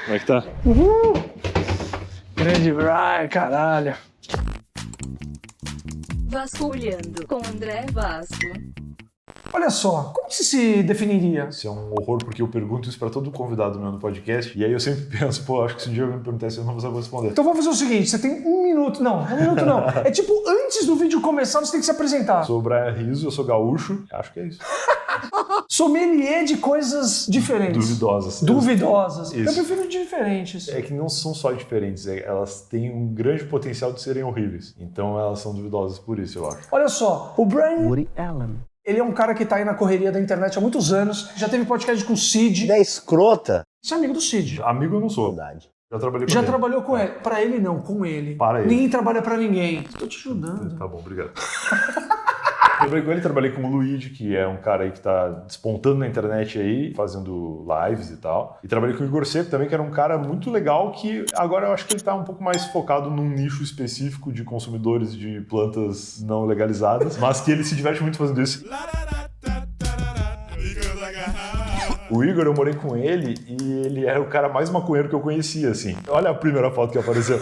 Como é que tá? Grande Brian, caralho. Vasculhando com André Vasco. Olha só, como você se definiria? Isso é um horror, porque eu pergunto isso pra todo convidado meu no podcast, e aí eu sempre penso, pô, acho que se um dia alguém me perguntar isso, eu não vou saber responder. Então vamos fazer o seguinte, você tem um minuto não. É tipo, antes do vídeo começar, você tem que se apresentar. Sou o Brian Rizzo, eu sou gaúcho, acho que é isso. Sommelier de coisas diferentes. Duvidosas. Duvidosas. Isso. Eu prefiro diferentes. É que não são só diferentes, elas têm um grande potencial de serem horríveis. Então elas são duvidosas por isso, eu acho. Olha só, o Brian, Woody Allen. ele é um cara que tá aí na correria da internet há muitos anos. Já teve podcast com o Cid. Ideia escrota. Você é amigo do Cid. Amigo eu não sou. Verdade. Já trabalhei com Já ele. trabalhou com ele. Pra ele não, com ele. Para ele. Ninguém trabalha pra ninguém. Tô te ajudando. Tá bom, obrigado. Trabalhei com ele, trabalhei com o Luigi, que é um cara aí que tá despontando na internet aí, fazendo lives e tal. E trabalhei com o Igor Seco também, que era um cara muito legal, que agora eu acho que ele tá um pouco mais focado num nicho específico de consumidores de plantas não legalizadas, mas que ele se diverte muito fazendo isso. O Igor, eu morei com ele e ele era o cara mais maconheiro que eu conhecia, assim. Olha a primeira foto que apareceu.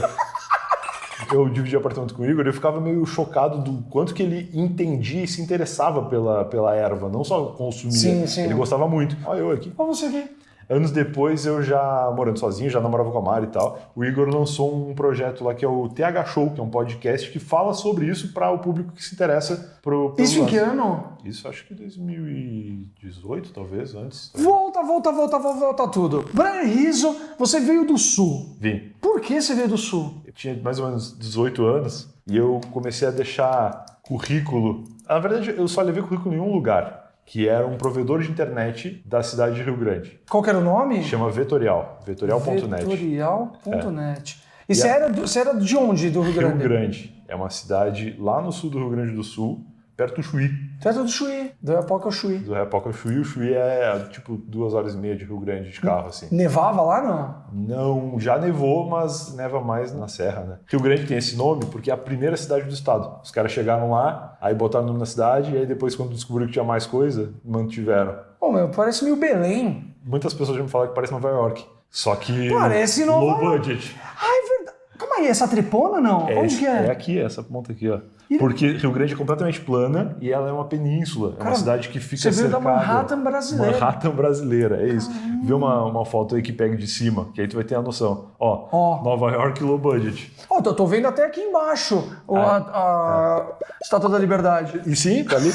Eu dividi apartamento com o Igor e eu ficava meio chocado do quanto que ele entendia e se interessava pela erva, não só consumia. Sim, sim. Ele gostava muito. Olha eu aqui. Olha você aqui. Anos depois, eu já morando sozinho, já namorava com a Mari e tal, o Igor lançou um projeto lá que é o TH Show, que é um podcast que fala sobre isso para o público que se interessa pro Isso em lance. que ano? Isso acho que 2018, talvez, antes. Volta tudo. Brian Rizzo, você veio do Sul. Vim. Por que você veio do Sul? Eu tinha mais ou menos 18 anos e eu comecei a deixar currículo. Na verdade, eu só levei currículo em um lugar, que era um provedor de internet da cidade de Rio Grande. Qual que era o nome? Chama Vetorial, vetorial.net. Vetorial.net. E você era de onde, do Rio Grande? Rio Grande é uma cidade lá no sul do Rio Grande do Sul, perto do Chuí. Perto do Chuí, do Iapoca ao Chuí. Do Iapoca ao Chuí. O Chuí é tipo 2h30 de Rio Grande de carro, assim. Nevava lá, não? Não, já nevou, mas neva mais na serra, né? Rio Grande tem esse nome porque é a primeira cidade do estado. Os caras chegaram lá, aí botaram o nome na cidade, e aí depois, quando descobriram que tinha mais coisa, mantiveram. Pô, meu, parece meio Belém. Muitas pessoas já me falaram que parece Nova York. Só que Parece Nova low York. budget. Ah, é verdade. Calma aí, essa tripona não? Onde que é? É aqui, essa ponta aqui, ó. Porque Rio Grande é completamente plana e ela é uma península. É uma cidade que fica Você veio da cercada. Manhattan brasileira. Manhattan brasileira, é isso. Vê uma foto aí que pega de cima, que aí tu vai ter a noção. Ó. Nova York low budget. Ó, tô vendo até aqui embaixo a Estátua da Liberdade. E sim, tá ali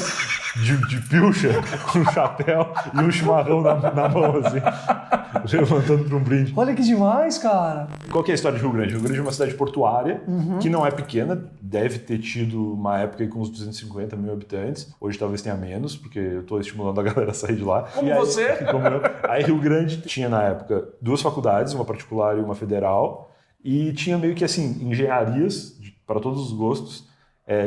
de pilcha, com um chapéu e um chimarrão na mão, assim, levantando para um brinde. Olha que demais, cara. Qual que é a história de Rio Grande? Rio Grande é uma cidade portuária, que não é pequena, deve ter tido uma época aí com uns 250 mil habitantes. Hoje talvez tenha menos, porque eu tô estimulando a galera a sair de lá. Como você? Como eu. Aí Rio Grande tinha na época 2 faculdades, uma particular e uma federal, e tinha meio que assim, engenharias para todos os gostos,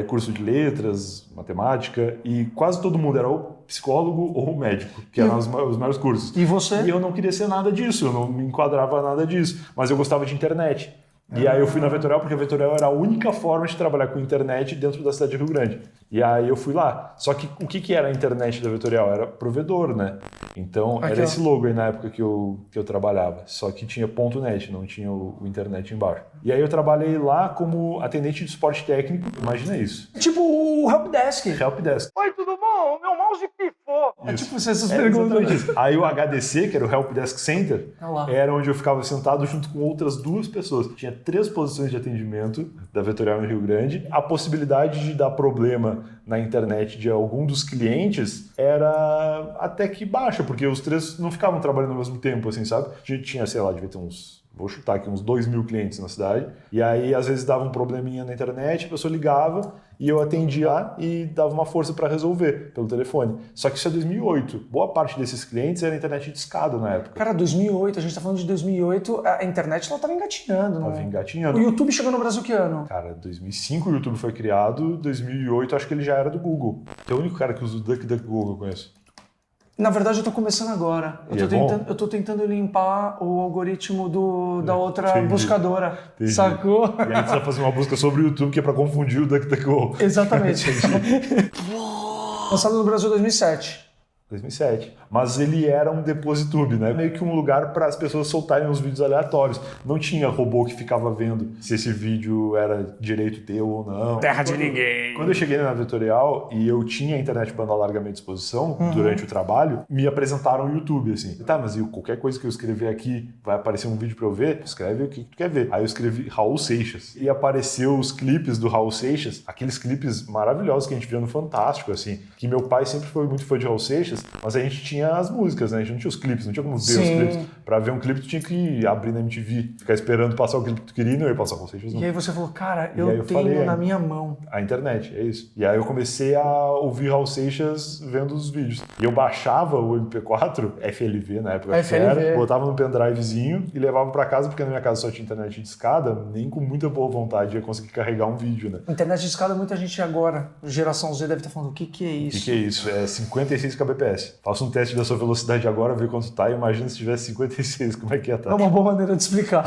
curso de letras, matemática, e quase todo mundo era ou psicólogo ou médico, que eram os maiores cursos. E você? E eu não queria ser nada disso, eu não me enquadrava nada disso, mas eu gostava de internet. E aí eu fui na Vetorial, porque a Vetorial era a única forma de trabalhar com internet dentro da cidade de Rio Grande. E aí eu fui lá. Só que o que era a internet da Vetorial? Era provedor, né? Então Aqui, era ó. esse logo aí na época que eu trabalhava. Só que tinha .net, não tinha o internet embaixo. E aí eu trabalhei lá como atendente de suporte técnico. Imagina isso. Tipo o Helpdesk. Helpdesk. Oi, tudo bom? Meu mouse pifou. É Isso. tipo essas É perguntas. exatamente isso. Aí o HDC, que era o Helpdesk Center, Ah lá. era onde eu ficava sentado junto com outras 2 pessoas. Tinha 3 posições de atendimento da Vetorial no Rio Grande. A possibilidade de dar problema na internet de algum dos clientes era até que baixa, porque os 3 não ficavam trabalhando ao mesmo tempo, assim, sabe? A gente tinha, sei lá, devia ter vou chutar aqui, uns 2.000 clientes na cidade. E aí, às vezes, dava um probleminha na internet, a pessoa ligava e eu atendia lá e dava uma força para resolver pelo telefone. Só que isso é 2008. Boa parte desses clientes era internet de escada na época. Cara, 2008, a gente tá falando de 2008, a internet ela tava engatinhando, Tava né? engatinhando. O YouTube chegou no Brasil que ano? Cara, 2005 o YouTube foi criado, 2008 acho que ele já era do Google. É o único cara que usa o DuckDuckGo que eu conheço. Na verdade, eu tô começando agora. Eu tô tentando limpar o algoritmo da outra Entendi. buscadora. Entendi. Sacou? E aí você vai fazer uma busca sobre o YouTube que é pra confundir o DuckDuckGo. Exatamente. Lançado no Brasil em 2007. 2007. Mas ele era um DeposiTube, né? Meio que um lugar para as pessoas soltarem uns vídeos aleatórios. Não tinha robô que ficava vendo se esse vídeo era direito teu ou não. Terra de ninguém. Quando eu cheguei na Vetorial e eu tinha a internet banda larga à minha disposição durante o trabalho, me apresentaram o YouTube, assim. Tá, mas qualquer coisa que eu escrever aqui vai aparecer um vídeo pra eu ver? Escreve o que tu quer ver. Aí eu escrevi Raul Seixas. E apareceu os clipes do Raul Seixas, aqueles clipes maravilhosos que a gente via no Fantástico, assim. Que meu pai sempre foi muito fã de Raul Seixas, mas a gente tinha as músicas, né? A gente não tinha os clipes, não tinha como ver os clipes. Pra ver um clipe, tu tinha que abrir na MTV, ficar esperando passar o clipe que tu queria e não ia passar Raul Seixas, não. E aí você falou, cara, eu tenho na minha mão a internet, é isso. E aí eu comecei a ouvir Raul Seixas vendo os vídeos. E eu baixava o MP4, FLV na época, botava no pendrivezinho e levava pra casa, porque na minha casa só tinha internet de escada, nem com muita boa vontade ia conseguir carregar um vídeo, né? Internet de escada, muita gente agora, geração Z, deve estar falando, o que é isso? O que é isso? É 56 kbps. Faça um teste da sua velocidade agora, vê quanto tá, e imagina se tivesse 56, como é que ia estar? É uma boa maneira de explicar.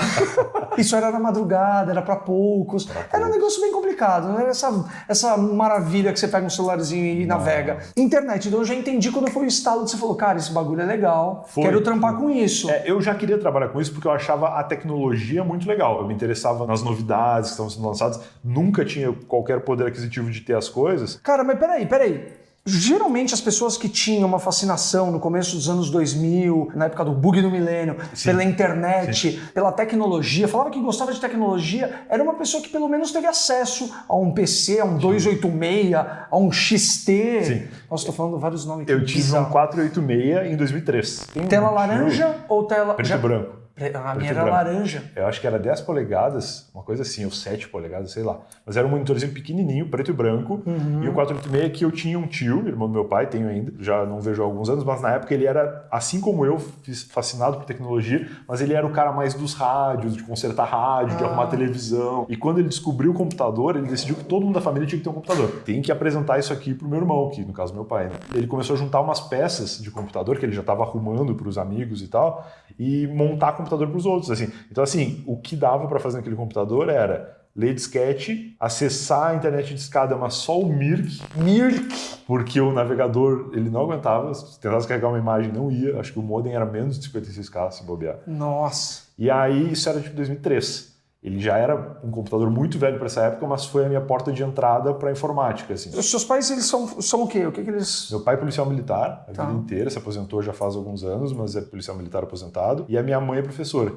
Isso era na madrugada, era pra poucos. Era um negócio bem complicado, não era essa maravilha que você pega um celularzinho e navega. Internet, então eu já entendi quando foi o estalo que você falou, cara, esse bagulho é legal, quero trampar com isso. Eu já queria trabalhar com isso porque eu achava a tecnologia muito legal. Eu me interessava nas novidades que estavam sendo lançadas, nunca tinha qualquer poder aquisitivo de ter as coisas. Cara, mas peraí. Geralmente as pessoas que tinham uma fascinação no começo dos anos 2000, na época do bug do milênio, pela internet, pela tecnologia, falava que gostava de tecnologia, era uma pessoa que pelo menos teve acesso a um PC, a um 286, a um XT. Sim. Nossa, tô falando vários nomes. Eu tive um 486 em 2003. Tela laranja ou tela... Preto e branco. A minha era laranja. Eu acho que era 10 polegadas, uma coisa assim, ou 7 polegadas, sei lá. Mas era um monitorzinho pequenininho, preto e branco. E o 486 que eu tinha um tio, irmão do meu pai, tenho ainda, já não vejo há alguns anos, mas na época ele era, assim como eu, fascinado por tecnologia, mas ele era o cara mais dos rádios, de consertar rádio, de arrumar televisão. E quando ele descobriu o computador, ele decidiu que todo mundo da família tinha que ter um computador. Tem que apresentar isso aqui pro meu irmão, que no caso meu pai, né? Ele começou a juntar umas peças de computador que ele já estava arrumando pros amigos e tal, e montar computador para os outros, assim. Então, assim, o que dava para fazer naquele computador era ler disquete, acessar a internet de escada, mas só o Mirk, porque o navegador, ele não aguentava, se tentasse carregar uma imagem, não ia, acho que o modem era menos de 56K, se bobear. Nossa! E aí, isso era tipo 2003. Ele já era um computador muito velho para essa época, mas foi a minha porta de entrada para a informática, assim. Os seus pais, eles são o quê? O que eles... Meu pai é policial militar, a vida inteira, se aposentou já faz alguns anos, mas é policial militar aposentado. E a minha mãe é professora.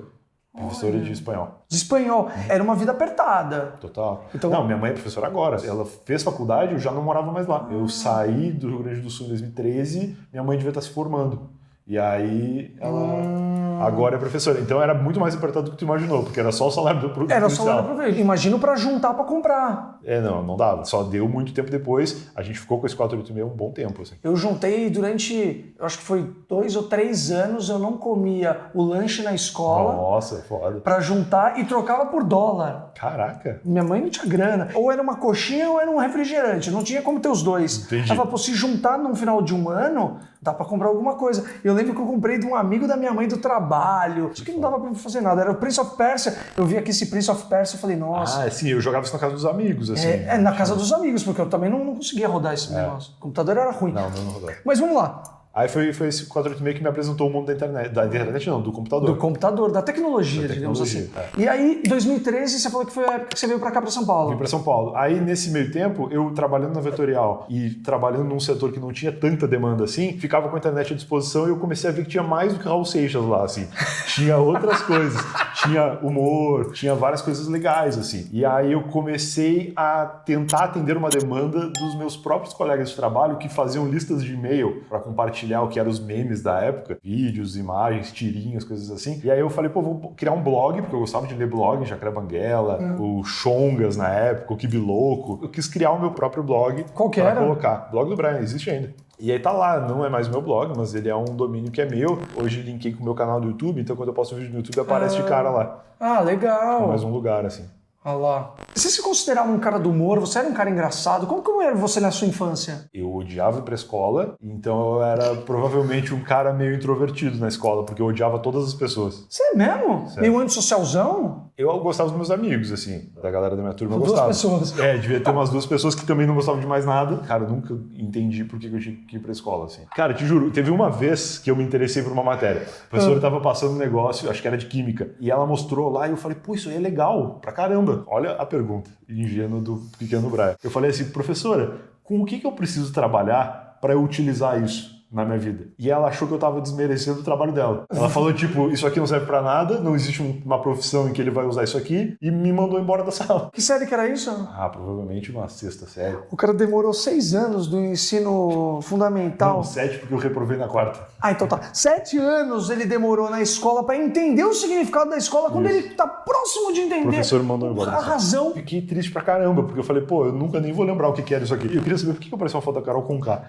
Professora de espanhol. De espanhol. Era uma vida apertada. Total. Então... Não, minha mãe é professora agora. Ela fez faculdade, eu já não morava mais lá. Eu saí do Rio Grande do Sul em 2013, minha mãe devia estar se formando. E aí ela agora é professora. Então era muito mais apertado do que tu imaginou, porque era só o salário do policial. Era só o salário do professor. Imagino pra juntar pra comprar. Não dava. Só deu muito tempo depois. A gente ficou com esse 486 um bom tempo, assim. Eu juntei durante, eu acho que foi 2 ou 3 anos, eu não comia o lanche na escola. Nossa, foda. Pra juntar e trocava por dólar. Caraca. Minha mãe não tinha grana. Ou era uma coxinha ou era um refrigerante. Não tinha como ter os dois. Entendi. Ela falou, se juntar no final de um ano, dá pra comprar alguma coisa. Eu lembro que eu comprei de um amigo da minha mãe do trabalho. Só que não dava pra fazer nada. Era o Prince of Persia. Eu vi aqui esse Prince of Persia e falei, nossa. Ah, sim, eu jogava isso na casa dos amigos, assim. Na casa dos amigos, porque eu também não conseguia rodar esse negócio. O computador era ruim. Não rodava. Mas vamos lá. Aí foi esse 486 que me apresentou o mundo da internet. Da internet não, do computador. Do computador, da tecnologia, digamos assim. E aí, 2013, você falou que foi a época que você veio pra cá, pra São Paulo. Vim pra São Paulo. Aí, nesse meio tempo, eu trabalhando na Vetorial e trabalhando num setor que não tinha tanta demanda assim, ficava com a internet à disposição e eu comecei a ver que tinha mais do que Raul Seixas lá, assim. Tinha outras coisas. Tinha humor, tinha várias coisas legais, assim. E aí eu comecei a tentar atender uma demanda dos meus próprios colegas de trabalho que faziam listas de e-mail para compartilhar o que eram os memes da época, vídeos, imagens, tirinhas, coisas assim. E aí eu falei, vou criar um blog, porque eu gostava de ler blog, Jacaré Banguela, o Chongas na época, o Kibi Louco. Eu quis criar o meu próprio blog. Qual que pra era? colocar. Blog do Brian, existe ainda. E aí tá lá, não é mais o meu blog, mas ele é um domínio que é meu. Hoje linkei com o meu canal do YouTube, então quando eu posto um vídeo no YouTube aparece de cara lá. Ah, legal. É mais um lugar, assim. Olha lá. Você se considerava um cara do humor? Você era um cara engraçado? Como era você na sua infância? Eu odiava ir pra escola, então eu era provavelmente um cara meio introvertido na escola, porque eu odiava todas as pessoas. Você é mesmo? Sério. Meio antissocialzão? Eu gostava dos meus amigos, assim, da galera da minha turma eu Duas gostava. pessoas. Devia ter umas 2 pessoas que também não gostavam de mais nada. Cara, eu nunca entendi por que eu tinha que ir pra escola, assim. Cara, te juro, teve uma vez que eu me interessei por uma matéria. A professora tava passando um negócio, acho que era de química, e ela mostrou lá e eu falei, pô, isso aí é legal, pra caramba. Olha a pergunta, ingênuo do pequeno Brian. Eu falei assim, professora, com o que eu preciso trabalhar pra eu utilizar isso na minha vida? E ela achou que eu tava desmerecendo o trabalho dela. Ela falou, tipo, isso aqui não serve pra nada, não existe uma profissão em que ele vai usar isso aqui, e me mandou embora da sala. Que série que era isso? Ah, provavelmente uma 6ª série. O cara demorou 6 anos do ensino fundamental. Não, 7 porque eu reprovei na 4ª. Ah, então tá. 7 anos ele demorou na escola pra entender o significado da escola quando ele tá próximo de entender O professor mandou embora. a razão. Fiquei triste pra caramba, porque eu falei, pô, eu nunca nem vou lembrar o que era isso aqui. E eu queria saber por que apareceu uma foto da Carol com K.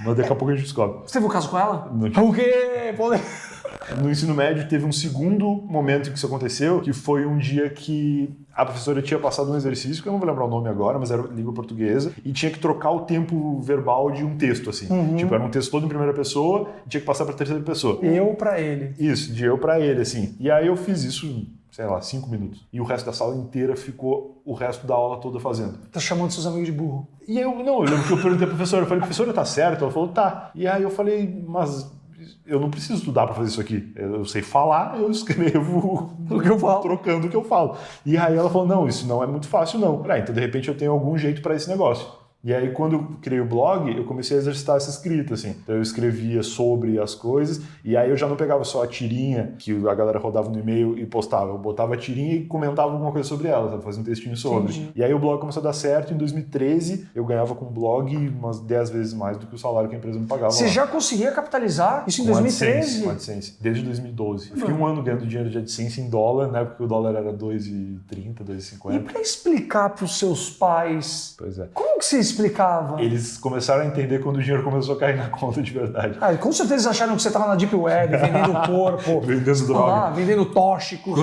Mas daqui a pouco a gente descobre. Você teve um caso com ela? Não tive. O quê? No ensino médio teve um segundo momento em que isso aconteceu, que foi um dia que a professora tinha passado um exercício, que eu não vou lembrar o nome agora, mas era língua portuguesa, e tinha que trocar o tempo verbal de um texto, assim. Tipo, era um texto todo em primeira pessoa, e tinha que passar pra terceira pessoa. Eu pra ele. Isso, de eu pra ele, assim. E aí eu fiz isso, sei lá, 5 minutos. E o resto da sala inteira ficou o resto da aula toda fazendo. Tá chamando seus amigos de burro. E eu lembro que eu perguntei pra professora, eu falei, professora, tá certo? Ela falou, tá. E aí eu falei, mas eu não preciso estudar pra fazer isso aqui. Eu sei falar, eu escrevo o que eu falo, trocando o que eu falo. E aí ela falou, não, isso não é muito fácil, não. Então, de repente, eu tenho algum jeito pra esse negócio. E aí, quando eu criei o blog, eu comecei a exercitar essa escrita, assim. Então, eu escrevia sobre as coisas, e aí eu já não pegava só a tirinha que a galera rodava no e-mail e postava. Eu botava a tirinha e comentava alguma coisa sobre ela, sabe? Fazia um textinho sobre. Entendi. E aí, o blog começou a dar certo. Em 2013, eu ganhava com o blog umas 10 vezes mais do que o salário que a empresa me pagava. Você lá. já conseguia capitalizar isso em Com 2013? AdSense, desde 2012. Eu fiquei um ano ganhando dinheiro de AdSense em dólar, né? Porque o dólar era 2,30, E 2,50. pra explicar pros seus pais, Pois é. como que você explicava? Eles começaram a entender quando o dinheiro começou a cair na conta de verdade. Ah, com certeza eles acharam que você tava na Deep Web, vendendo corpo, Vendendo droga. lá, vendendo tóxicos.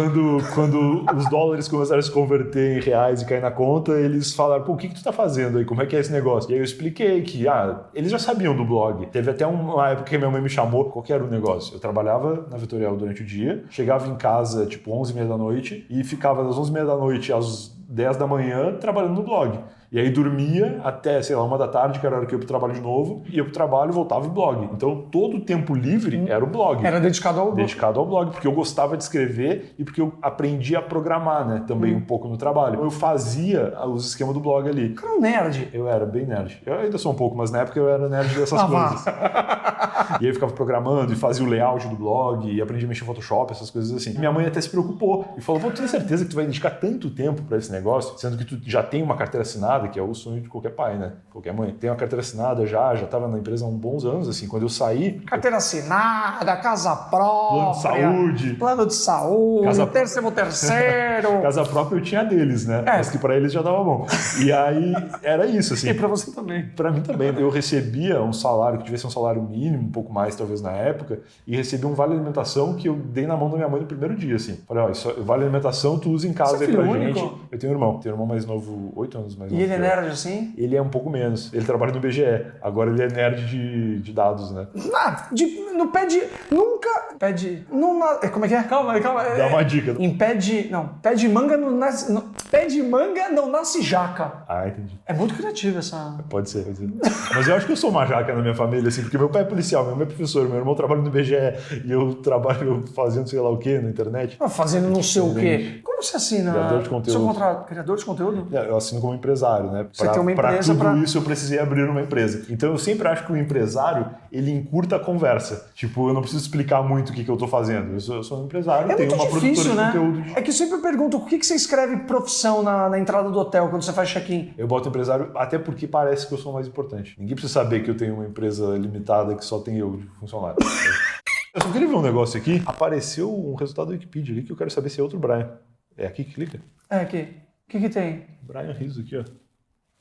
Quando os dólares começaram a se converter em reais e cair na conta, eles falaram, pô, o que tu tá fazendo aí? Como é que é esse negócio? E aí eu expliquei que, eles já sabiam do blog. Teve até uma época que minha mãe me chamou, qual que era o negócio? Eu trabalhava na Vetorial durante o dia, chegava em casa, tipo, 11h30 da noite, e ficava das 11h30 da noite às 10 da manhã trabalhando no blog. E aí dormia até, sei lá, 1 da tarde, que era a hora que eu ia pro trabalho de novo, ia pro trabalho e voltava o blog. Então todo o tempo livre era o blog. Era dedicado ao blog. Dedicado ao blog, porque eu gostava de escrever e porque eu aprendi a programar, né? Também um pouco no trabalho. Então eu fazia os esquemas do blog ali. Cara, um nerd. Eu era bem nerd. Eu ainda sou um pouco, mas na época eu era nerd dessas coisas. E aí eu ficava programando e fazia o layout do blog e aprendi a mexer em Photoshop, essas coisas assim. E minha mãe até se preocupou e falou, pô, tu tem certeza que tu vai dedicar tanto tempo pra esse negócio, sendo que tu já tem uma carteira assinada, que é o sonho de qualquer pai, né? Qualquer mãe. Tem uma carteira assinada já tava na empresa há uns bons anos, assim. Quando eu saí... Carteira assinada, casa própria. Plano de saúde. Plano de saúde, Casa- 13º. Casa própria eu tinha deles, né? É. Mas que pra eles já dava bom. E aí era isso, assim. E pra você também. Pra mim também. Eu recebia um salário que devia ser um salário mínimo, um pouco mais talvez na época, e recebia um vale alimentação que eu dei na mão da minha mãe no primeiro dia, assim. Falei, ó, isso vale alimentação tu usa em casa Você é aí pra filho gente. único? Eu tenho um irmão mais novo, 8 anos mais E novo. ele é que eu. nerd assim? Ele é um pouco menos. Ele trabalha no IBGE. Agora ele é nerd de dados, né? No pé de... Nunca... Pé de... Não, como é que é? Calma. Dá uma dica. Em pé de... Não. Pé de manga não nasce... Pé de manga não nasce jaca. Ah, entendi. É muito criativo essa... Pode ser. Mas eu acho que eu sou uma jaca na minha família, assim, porque meu pai é policial, meu irmão é professor, meu irmão trabalha no IBGE e eu trabalho fazendo sei lá o que na internet. Fazendo não sei o quê. Como você assina? Criador de conteúdo. Seu contrato? Criador de conteúdo? Eu assino como empresário, né? Você tem uma empresa pra tudo isso eu precisei abrir uma empresa. Então eu sempre acho que o empresário, ele encurta a conversa. Tipo, eu não preciso explicar muito o que eu tô fazendo. Eu sou um empresário, É tenho muito uma difícil, produtora né? de conteúdo. É que eu sempre pergunto, o que você escreve profissão na entrada do hotel, quando você faz check-in? Eu boto empresário até porque parece que eu sou mais importante. Ninguém precisa saber que eu tenho uma empresa limitada que só tem eu de funcionário. Eu só queria ver um negócio aqui. Apareceu um resultado do Wikipedia ali que eu quero saber se é outro Brian. É aqui que clica? É aqui. O que tem? Brian Rizzo aqui, ó.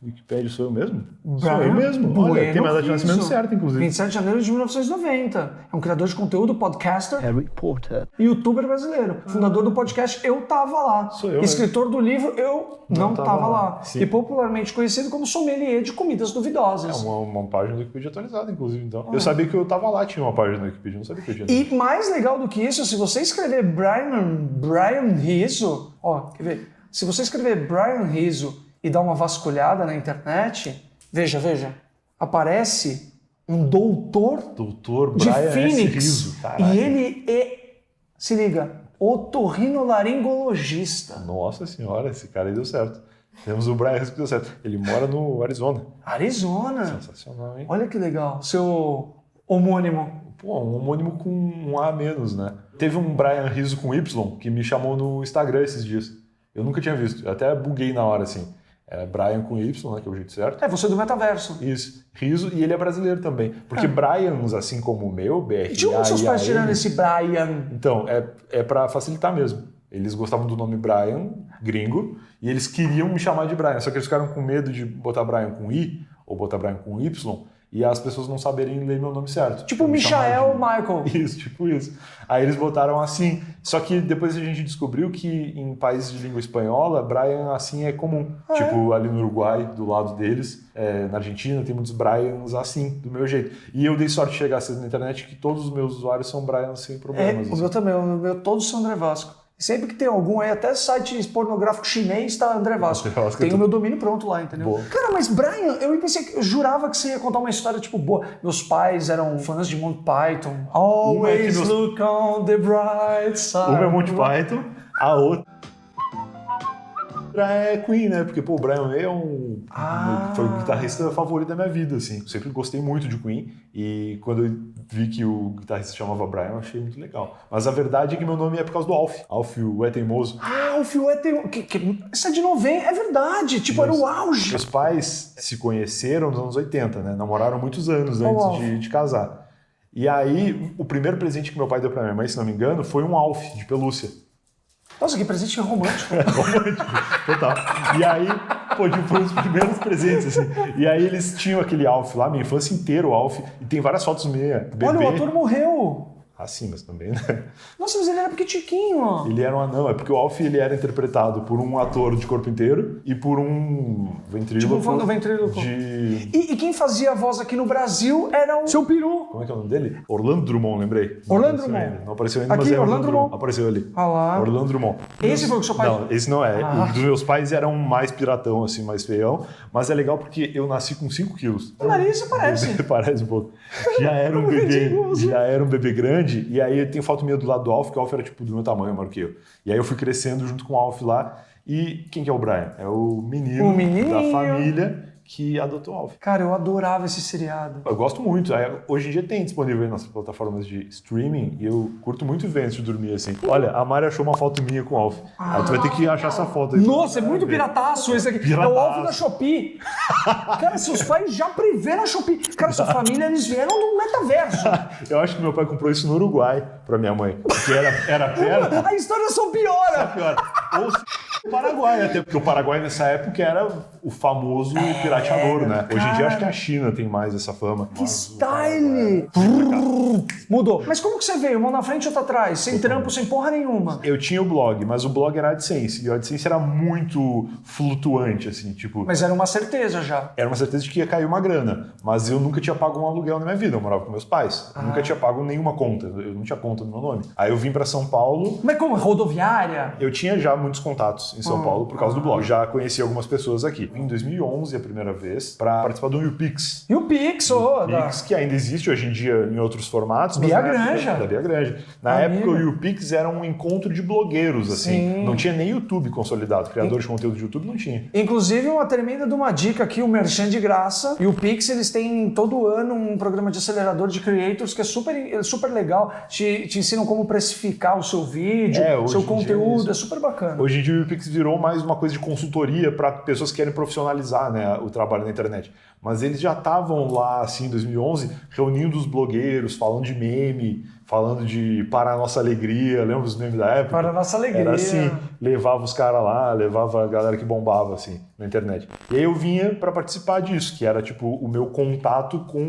Wikipedia sou eu mesmo? Sou Brian eu mesmo. Olha, Bueno tem minha data de nascimento Rizzo. certa, inclusive. 27 de janeiro de 1990. É um criador de conteúdo, podcaster, Harry Potter. e youtuber brasileiro. Fundador do podcast Eu Tava Lá. Sou eu, Escritor do livro Eu Não Tava Lá. Sim. E popularmente conhecido como sommelier de comidas É duvidosas. uma página do Wikipedia atualizada, inclusive, então. Eu sabia que eu tava lá, tinha uma página do Wikipedia, não sabia que eu tinha. E mais legal do que isso, se você escrever Brian Rizzo, ó, quer ver? Se você escrever Brian Rizzo e dar uma vasculhada na internet, veja, aparece um doutor Doutor de Brian S. Phoenix. Rizzo, caralho. E ele é, se liga, otorrinolaringologista. Nossa senhora, esse cara aí deu certo. Temos o Brian Rizzo que deu certo. Ele mora no Arizona. Arizona. Sensacional, hein? Olha que legal. Seu homônimo. Pô, um homônimo com um A a menos, né? Teve um Brian Rizzo com Y que me chamou no Instagram esses dias. Eu nunca tinha visto. Eu até buguei na hora, assim. Era Brian com Y, né? Que é o jeito certo. É, você do metaverso. Isso. Rizzo, e ele é brasileiro também. Porque Brians, assim como o meu, BR. E de onde seus pais tiraram esse Brian? Então, é pra facilitar mesmo. Eles gostavam do nome Brian, gringo, e eles queriam me chamar de Brian. Só que eles ficaram com medo de botar Brian com I, ou botar Brian com Y, e as pessoas não saberem ler meu nome certo. Tipo Me Michael chamar Michael. Isso, tipo isso. Aí eles botaram assim. Só que depois a gente descobriu que em países de língua espanhola, Brian assim é comum. Tipo ali no Uruguai, do lado deles, na Argentina, tem muitos Brians assim, do meu jeito. E eu dei sorte de chegar cedo na internet que todos os meus usuários são Brian sem problemas. O assim. meu também, o meu todos são André Vasco. E sempre que tem algum aí, até site pornográfico chinês, tá André Vasco. André Vasco Tem é o meu domínio pronto lá, entendeu? Boa. Cara, mas Brian, eu jurava que você ia contar uma história tipo boa. Meus pais eram fãs de Monty Python. Uma é que Always meus- look on the bright side. Uma é Monty Python, a outra é Queen, né? Porque, pô, o Brian May foi o guitarrista favorito da minha vida, assim. Eu sempre gostei muito de Queen e quando eu vi que o guitarrista se chamava Brian, eu achei muito legal. Mas a verdade é que meu nome é por causa do Alf. Alf, o É Teimoso. Ah, o Phil é teu... Isso é de 90, é verdade. Tipo, era o auge. Meus pais se conheceram nos anos 80, né? Namoraram muitos anos Qual antes Alf? de casar. E aí, o primeiro presente que meu pai deu pra minha mãe, se não me engano, foi um Alf de pelúcia. Nossa, que presente romântico. Total. E aí, pô, tipo, foi um dos primeiros presentes, assim. E aí eles tinham aquele Alf lá, minha infância inteira, o Alf. E tem várias fotos minha, bebê. Olha, o ator morreu. Ah, sim, mas também, né? Nossa, mas ele era pequitiquinho, ó. Ele era um anão, é porque o Alf ele era interpretado por um ator de corpo inteiro e por um ventríloco. Tipo um fã do ventríloco. De... E quem fazia a voz aqui no Brasil era o Seu Peru. Como é que é o nome dele? Orlando Drummond, lembrei. Orlando Não apareceu Drummond. ainda. Não apareceu ainda, Aqui, mas é Orlando Drummond. Apareceu ali. Ah lá. Orlando Drummond. Esse foi o que seu pai... Não, esse não é. Ah. O dos meus pais eram mais piratão, assim, mais feião. Mas é legal porque eu nasci com 5 quilos. O nariz você parece. Parece um pouco. Já era um Como bebê, ridículo. já era um bebê grande. E aí tem foto minha do lado do Alf, que o Alf era tipo do meu tamanho, maior que eu. E aí eu fui crescendo junto com o Alf lá. E quem que é o Brian? É o menino O menininho. da família que adotou o Alf. Cara, eu adorava esse seriado. Eu gosto muito. Hoje em dia tem disponível aí nas plataformas de streaming e eu curto muito ver antes de dormir, assim. Olha, a Mari achou uma foto minha com o Alf. Aí tu vai ter que achar essa foto aí. Nossa, é muito pirataço esse aqui. É o Pirataço. alvo da Shopee. Cara, seus pais já preveram a Shopee. Cara, sua família, eles vieram do metaverso. Eu acho que meu pai comprou isso no Uruguai pra minha mãe. Porque era perto. A história só piora. Pior. Ou o Paraguai, até porque o Paraguai nessa época era o famoso pirateador, né? Hoje em dia acho que a China tem mais essa fama. Que style! Mudou. Mas como que você veio? Mão na frente ou outra atrás? Sem trampo, sem porra nenhuma. Eu tinha o blog, mas o blog era AdSense. E o AdSense era muito flutuante, assim, tipo... Mas era uma certeza já. Era uma certeza de que ia cair uma grana. Mas eu nunca tinha pago um aluguel na minha vida. Eu morava com meus pais. Eu nunca tinha pago nenhuma conta. Eu não tinha conta no meu nome. Aí eu vim pra São Paulo. Mas como? Rodoviária? Eu tinha já muitos contatos em São Paulo por causa do blog. Já conheci algumas pessoas aqui. Em 2011, a primeira vez, para participar do YouPix. E o Pix, ô, Pix, que ainda existe hoje em dia em outros formatos. mas Bia na época- Granja. Da Bia Granja. Na Amiga. época, o YouPix era um encontro de blogueiros, assim. Sim. Não tinha nem YouTube consolidado. Criador de conteúdo de YouTube não tinha. Inclusive, uma tremenda de uma dica aqui, o Merchan de graça. E o Pix, eles têm todo ano um programa de acelerador de creators que é super legal. Te ensinam como precificar o seu vídeo, hoje seu em dia é conteúdo. isso. É super bacana. Hoje em dia o YouPix virou mais uma coisa de consultoria para pessoas que querem profissionalizar, né, o trabalho na internet. mas eles já estavam lá, assim, em 2011, reunindo os blogueiros, falando de meme, falando de Para a Nossa Alegria, lembra os memes da época? Para a Nossa Alegria. Era assim, levava os caras lá, levava a galera que bombava, assim, na internet. E aí eu vinha para participar disso, que era, tipo, o meu contato com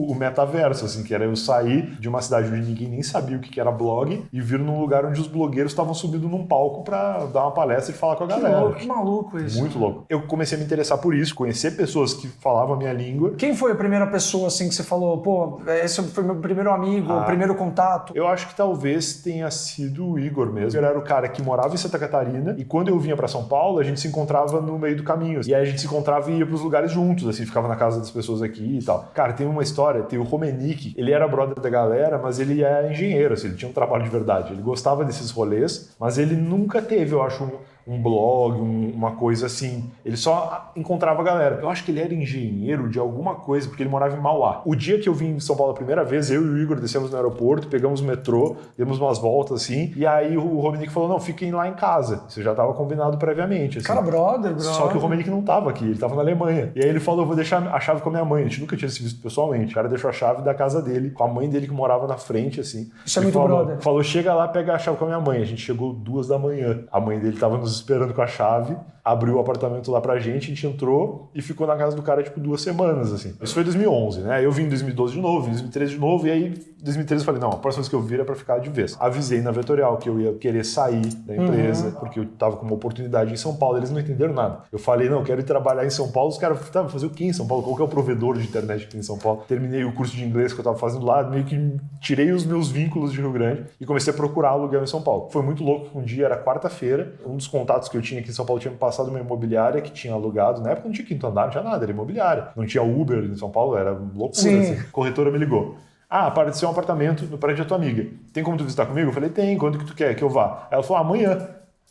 o metaverso, assim, que era eu sair de uma cidade onde ninguém nem sabia o que era blog e vir num lugar onde os blogueiros estavam subindo num palco para dar uma palestra e falar com a galera. Que maluco isso. Muito louco. Eu comecei a me interessar por isso, conhecer pessoas que falavam a minha língua. Quem foi a primeira pessoa, assim, que você falou, pô, esse foi meu primeiro amigo, o primeiro contato? Eu acho que talvez tenha sido o Igor mesmo. Ele era o cara que morava em Santa Catarina e quando eu vinha para São Paulo, a gente se encontrava no meio do caminho. E aí a gente se encontrava e ia pros lugares juntos, assim, ficava na casa das pessoas aqui e tal. Cara, tem uma história, tem o Romenick, ele era brother da galera, mas ele é engenheiro, assim, ele tinha um trabalho de verdade. Ele gostava desses rolês, mas ele nunca teve, eu acho, um blog, uma coisa assim. Ele só encontrava a galera. Eu acho que ele era engenheiro de alguma coisa, porque ele morava em Mauá. O dia que eu vim em São Paulo a primeira vez, eu e o Igor descemos no aeroporto, pegamos o metrô, demos umas voltas assim, e aí o Romenick falou, não, fiquem lá em casa. Isso já estava combinado previamente. Assim. Cara, brother. Só que o Romenick não estava aqui, ele estava na Alemanha. E aí ele falou, eu vou deixar a chave com a minha mãe. A gente nunca tinha se visto pessoalmente. O cara deixou a chave da casa dele, com a mãe dele que morava na frente, assim. Isso é muito brother. Falou, chega lá, pega a chave com a minha mãe. A gente chegou 2 da manhã. A mãe dele estava nos esperando com a chave, abriu o apartamento lá pra gente, a gente entrou e ficou na casa do cara, tipo, 2 semanas, assim. Isso foi em 2011, né? Eu vim em 2012 de novo, em 2013 de novo, e aí em 2013 eu falei, não, a próxima vez que eu vir é pra ficar de vez. Avisei na Vetorial que eu ia querer sair da empresa, porque eu tava com uma oportunidade em São Paulo, eles não entenderam nada. Eu falei, não, eu quero ir trabalhar em São Paulo, os caras, tá, fazer o quê em São Paulo? Qual que é o provedor de internet aqui em São Paulo? Terminei o curso de inglês que eu tava fazendo lá, meio que tirei os meus vínculos de Rio Grande e comecei a procurar aluguel em São Paulo. Foi muito louco, um dia era quarta-feira, um dos contatos que eu tinha aqui em São Paulo tinha me passado uma imobiliária que tinha alugado, na época não tinha quinto andar, não tinha nada, era imobiliária. Não tinha Uber em São Paulo, era loucura. Assim. A corretora me ligou. Ah, apareceu um apartamento no prédio da tua amiga. Tem como tu visitar comigo? Eu falei, tem, quando que tu quer que eu vá? Ela falou, amanhã.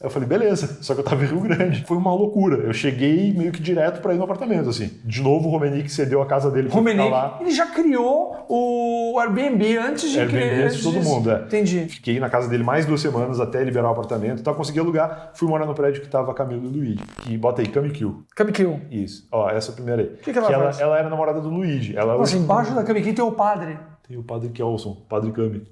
Eu falei, beleza, só que eu tava em Rio Grande. Foi uma loucura. Eu cheguei meio que direto pra ir no apartamento, assim. De novo, o Romenick cedeu a casa dele pra ficar lá. Ele já criou o Airbnb antes de criar. Airbnb antes de todo mundo, é. Entendi. Fiquei na casa dele mais 2 semanas até liberar o apartamento. Então, consegui alugar. Fui morar no prédio que tava a Camila e o Luigi. Que bota aí, Kamikill. Kamikill. Isso. Ó, essa é a primeira aí. O que ela faz? Ela era namorada do Luigi. Ela Nossa, embaixo da Kamikill tem o padre. Tem o padre Kelson, o padre Kami.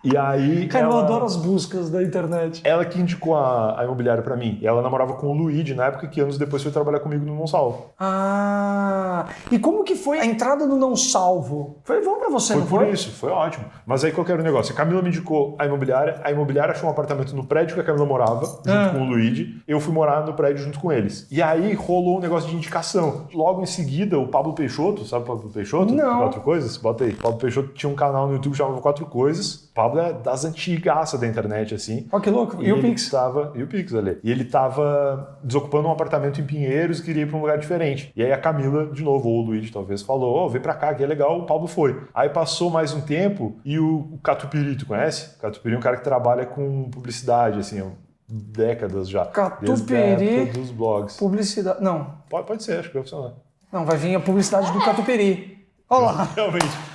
E aí. Cara, eu adoro as buscas da internet. Ela que indicou a imobiliária pra mim. Ela namorava com o Luigi na época que anos depois foi trabalhar comigo no Não Salvo. Ah, e como que foi a entrada no Não Salvo? Foi bom pra você, não foi? Foi por isso, foi ótimo. Mas aí qual que era o negócio? A Camila me indicou a imobiliária achou um apartamento no prédio que a Camila morava, junto com o Luigi. Eu fui morar no prédio junto com eles. E aí rolou um negócio de indicação. Logo em seguida, o Pablo Peixoto, sabe o Pablo Peixoto? Não. 4 Coisas? Bota aí. O Pablo Peixoto tinha um canal no YouTube chamado 4 Coisas. O Pablo é das antigaças da internet, assim. Ó, que louco. E o Pix? E o Pix ali. E ele tava desocupando um apartamento em Pinheiros e queria ir pra um lugar diferente. E aí a Camila, de novo, ou o Luigi talvez, falou, ó, vem pra cá, que é legal. O Pablo foi. Aí passou mais um tempo e o Catupiry, tu conhece? O Catupiry é um cara que trabalha com publicidade, assim, décadas já. Desde a época dos blogs. Publicidade. Não. Pode ser, acho que vai funcionar. Não, vai vir a publicidade do Catupiry. Olha lá. Realmente.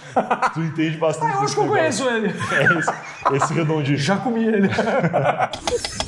Tu entende bastante. Eu acho que eu conheço ele. É esse redondinho. Já comi ele.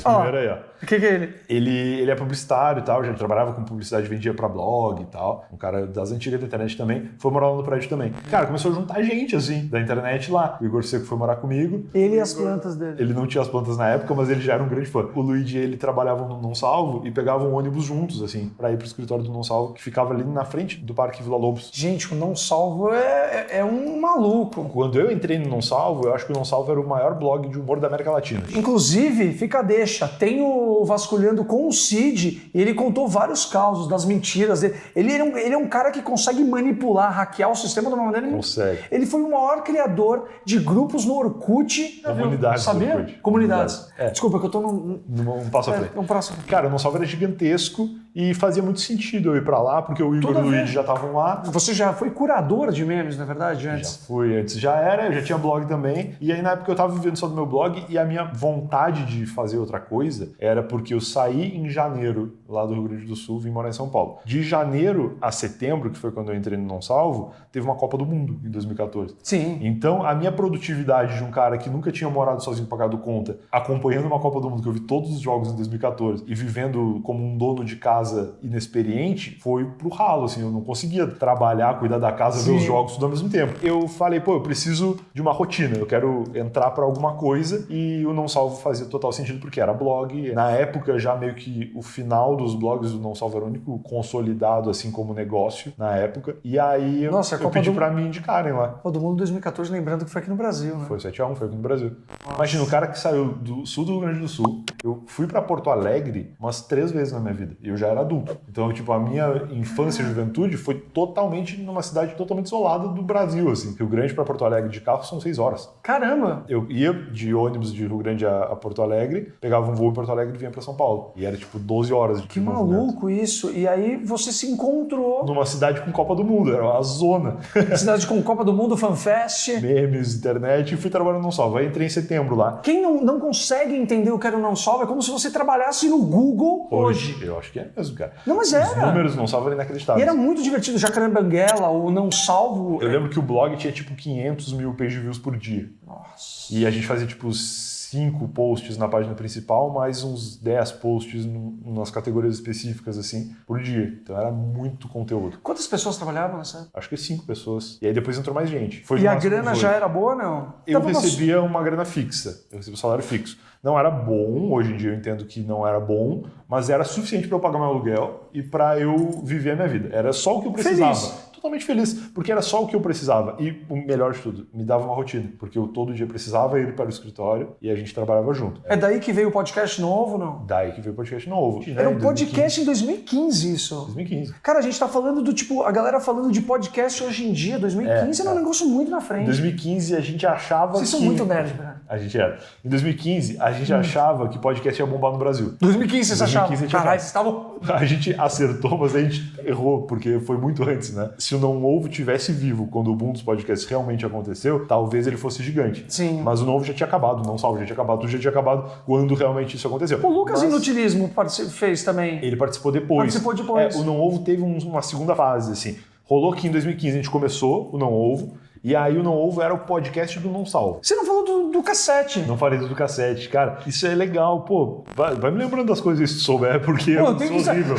Primeiro aí, ó. O que é ele? Ele é publicitário e tal, já trabalhava com publicidade, vendia pra blog e tal. Um cara das antigas da internet também. Foi morar lá no prédio também. Cara, começou a juntar gente, assim, da internet lá. O Igor Seco foi morar comigo. Ele e as plantas dele. Ele não tinha as plantas na época, mas ele já era um grande fã. O Luigi, ele trabalhava no Não Salvo e pegava um ônibus juntos, assim, pra ir pro escritório do Não Salvo, que ficava ali na frente do Parque Vila Lobos. Gente, o Não Salvo é um maluco. Quando eu entrei no Não Salvo, eu acho que o Não Salvo era o maior blog de humor da América Latina. Inclusive, fica a deixa, tem o Vasculhando com o Cid, e ele contou vários causos das mentiras dele. Ele é um cara que consegue manipular, hackear o sistema de uma maneira... Consegue. Ele foi o maior criador de grupos no Orkut. Comunidades. Sabia? Orkut. Comunidades. É. Desculpa, que eu tô num... Um passo à frente. Um passo à frente. Cara, o Não Salvo era gigantesco e fazia muito sentido eu ir pra lá, porque o Igor e o Luigi já estavam lá. Você já foi curador de memes, na verdade, antes? Já fui, antes já era, eu já tinha blog também. E aí na época eu tava vivendo só do meu blog e a minha vontade de fazer outra coisa era porque eu saí em janeiro lá do Rio Grande do Sul, vim morar em São Paulo. De janeiro a setembro, que foi quando eu entrei no Não Salvo, teve uma Copa do Mundo em 2014. Sim. Então a minha produtividade de um cara que nunca tinha morado sozinho pagado conta, acompanhando uma Copa do Mundo, que eu vi todos os jogos em 2014 e vivendo como um dono de casa casa inexperiente foi pro ralo, assim, eu não conseguia trabalhar, cuidar da casa, ver os jogos tudo ao mesmo tempo. Eu falei, pô, eu preciso de uma rotina, eu quero entrar pra alguma coisa e o Não Salvo fazia total sentido porque era blog. Na época, já meio que o final dos blogs do Não Salvo era o único consolidado, assim, como negócio na época. E aí eu pedi pra me indicarem lá. Pô, do Mundo 2014, lembrando que foi aqui no Brasil, né? Foi 7-1, foi aqui no Brasil. Imagina, o cara que saiu do sul do Rio Grande do Sul, eu fui pra Porto Alegre umas 3 vezes na minha vida. E eu já era adulto. Então, tipo, a minha infância e juventude foi totalmente numa cidade totalmente isolada do Brasil, assim. Rio Grande pra Porto Alegre de carro são 6 horas. Caramba! Eu ia de ônibus de Rio Grande a Porto Alegre, pegava um voo em Porto Alegre e vinha pra São Paulo. E era, tipo, 12 horas de Que movimento. maluco isso! E aí você se encontrou... Numa cidade com Copa do Mundo, era uma zona. Cidade com Copa do Mundo, FanFest... Memes, internet, e fui trabalhando no Não Salvo. Aí entrei em setembro lá. Quem não consegue entender o que era o Não Salvo é como se você trabalhasse no Google hoje. Eu acho que é mesmo, cara. Não, mas Os era. números do Não Salvo eram inacreditáveis. E era muito divertido. Jacaré Banguela, o Não Salvo... Eu lembro que o blog tinha tipo 500 mil page views por dia. Nossa. E a gente fazia tipo 5 posts na página principal, mais uns 10 posts nas categorias específicas, assim, por dia. Então era muito conteúdo. Quantas pessoas trabalhavam nessa época? Acho que 5 pessoas. E aí depois entrou mais gente. Foi E de a máximo grana 18. já era boa, não? Eu recebia uma grana fixa. Eu recebia um salário fixo. Não era bom, hoje em dia eu entendo que não era bom, mas era suficiente para eu pagar meu aluguel e para eu viver a minha vida. Era só o que eu precisava. Feliz. Totalmente feliz, porque era só o que eu precisava. E o melhor de tudo, me dava uma rotina, porque eu todo dia precisava ir para o escritório e a gente trabalhava junto. É daí que veio o podcast novo, não? Daí que veio o podcast novo. Era um podcast em 2015, isso. 2015. Cara, a gente tá falando do tipo, a galera falando de podcast hoje em dia, 2015 era um negócio muito na frente. Em 2015 a gente achava Vocês são muito nerd, cara. A gente era. Em 2015 a gente achava que podcast ia bombar no Brasil. 2015 vocês achavam? 2015 Caralho, vocês estavam... A gente acertou, mas a gente errou, porque foi muito antes, né? Se o Não Ovo tivesse vivo quando o boom dos podcasts realmente aconteceu, talvez ele fosse gigante. Sim. Mas o Novo já tinha acabado, o Não Salvo já tinha acabado, tudo já tinha acabado quando realmente isso aconteceu. O Lucas Mas Inutilismo fez também. ele participou depois. Participou depois. O Não Ovo teve uma segunda fase, assim. Rolou que em 2015 a gente começou o Não Ovo, e aí o Não Ovo era o podcast do Não Salvo. Você não falou do cassete. Não falei do cassete. Cara, isso é legal. Pô, vai me lembrando das coisas se souber, porque eu sou horrível.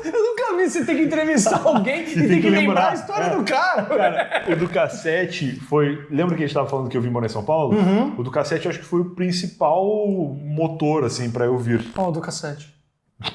Eu nunca vi você ter que entrevistar alguém e ter que lembrar a história do cara. Cara, o do cassete foi... Lembra que a gente tava falando que eu vim morar em São Paulo? O do cassete eu acho que foi o principal motor, assim, pra eu vir. Qual do cassete?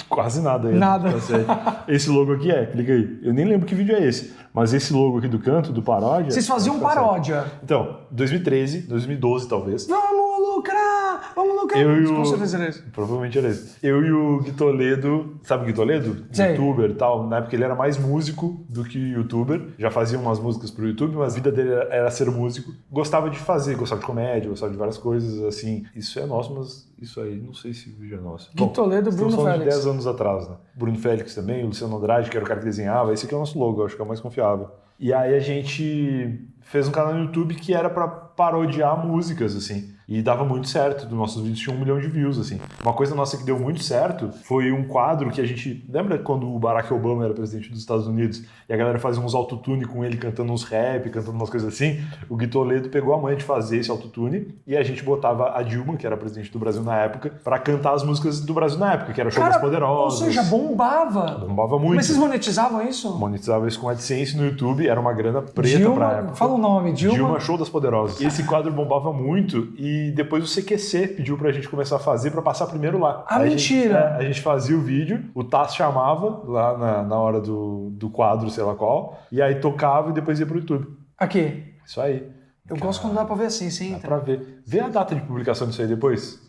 Quase nada aí. Nada. Do cassete. Esse logo aqui clica aí. Eu nem lembro que vídeo é esse. Mas esse logo aqui do canto, do paródia... Vocês faziam paródia. Então, 2013, 2012 talvez. Vamos lucrar! Vamos lucrar! Eu e o... Com certeza era esse. Provavelmente era esse. Eu e o Gui Toledo, sabe o Gui Toledo? Sei. Youtuber e tal. Na época ele era mais músico do que youtuber. Já fazia umas músicas pro YouTube, mas a vida dele era ser músico. Gostava de fazer, gostava de comédia, gostava de várias coisas assim. Isso é nosso, mas isso aí não sei se o vídeo é nosso. Gui Toledo, Bruno estamos falando Félix. de 10 anos atrás, né? Bruno Félix também, o Luciano Andrade, que era o cara que desenhava. Esse aqui é o nosso logo, eu acho que é o mais confiável. E aí a gente fez um canal no YouTube que era pra parodiar músicas, assim. E dava muito certo. Dos nossos vídeos tinham 1 milhão de views, assim. Uma coisa nossa que deu muito certo foi um quadro que a gente... Lembra quando o Barack Obama era presidente dos Estados Unidos e a galera fazia uns autotune com ele cantando uns rap, cantando umas coisas assim? O Gui Toledo pegou a manha de fazer esse autotune e a gente botava a Dilma, que era presidente do Brasil na época, pra cantar as músicas do Brasil na época, que era Show das Poderosas. Ou seja, bombava. Bombava muito. Mas vocês monetizavam isso? Monetizava isso com AdSense no YouTube, era uma grana preta Dilma, pra época. fala o nome, Dilma. Show das Poderosas. Esse quadro bombava muito e depois o CQC pediu pra gente começar a fazer pra passar primeiro lá. Ah, mentira! A gente fazia o vídeo, o Taz chamava lá na hora do quadro, sei lá qual, e aí tocava e depois ia pro YouTube. Aqui. Isso aí. Eu gosto quando dá pra ver assim, sim. Dá pra ver. Vê a data de publicação disso aí depois.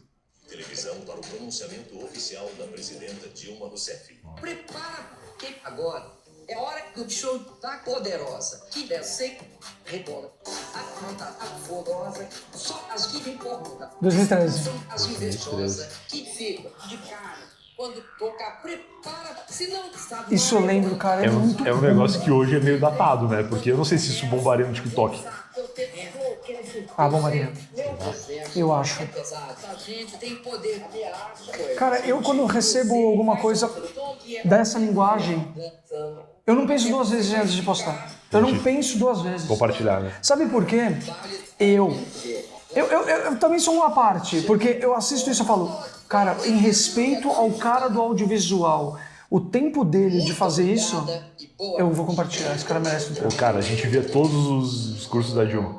Televisão para o pronunciamento oficial da presidenta Dilma Rousseff. Prepara que agora é hora do show da poderosa. Que desce, rebola. A conta, a fogosa, só as que importam. 2013. São as invejosas que ficam de cara. Quando tocar, prepara, senão sabe. Isso eu lembro, cara, é muito É um negócio que hoje é meio datado, né? Porque eu não sei se isso bombaria no TikTok. Ah, bom, Maria. Eu acho. Cara, eu quando recebo alguma coisa dessa linguagem, eu não penso 2 vezes antes de postar. Eu não penso 2 vezes. Compartilhar, né? Sabe por quê? Eu também sou uma parte, porque eu assisto isso e falo, cara, em respeito ao cara do audiovisual, O tempo dele de fazer isso, obrigada e boa eu vou compartilhar. Esse cara merece um tempo. Cara, a gente via todos os cursos da Dilma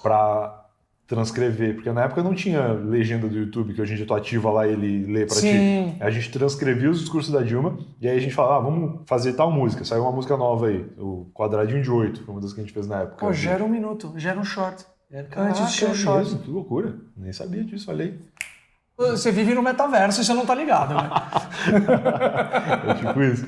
pra transcrever, porque na época não tinha legenda do YouTube, que hoje em dia tu ativa lá e ele lê pra Sim. ti. A gente transcrevia os discursos da Dilma e aí a gente falava, vamos fazer tal música. Saiu uma música nova aí, o Quadradinho de 8, foi uma das que a gente fez na época. Pô, gera um minuto, gera um short. Caraca, Antes tinha um é short. mesmo? Que loucura. Nem sabia disso, olha aí. Você vive no metaverso e você não tá ligado, né? É tipo isso.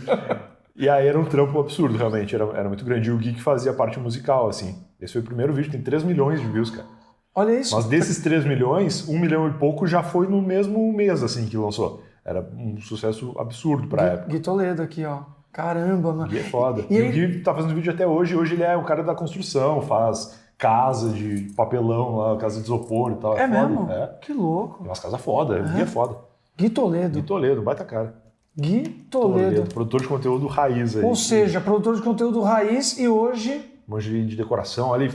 E aí era um trampo absurdo, realmente. Era muito grande. E o Gui que fazia a parte musical, assim. Esse foi o primeiro vídeo, tem 3 milhões de views, cara. Olha isso. Mas desses 3 milhões, 1 milhão e pouco já foi no mesmo mês, assim, que lançou. Era um sucesso absurdo pra época. Gui Toledo aqui, ó. Caramba, mano. O Gui é foda. E E aí- o Gui tá fazendo vídeo até hoje. Hoje ele é o cara da construção, faz casa de papelão lá, casa de isopor e tal. É foda. mesmo? É. Que louco. Tem umas casas foda. O Gui é foda. Gui Toledo. Gui Toledo, baita cara. Gui Toledo. Produtor de conteúdo raiz aí. Ou seja, produtor de conteúdo raiz e hoje... Manja de decoração ali, ele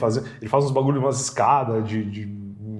faz uns bagulho, umas escadas de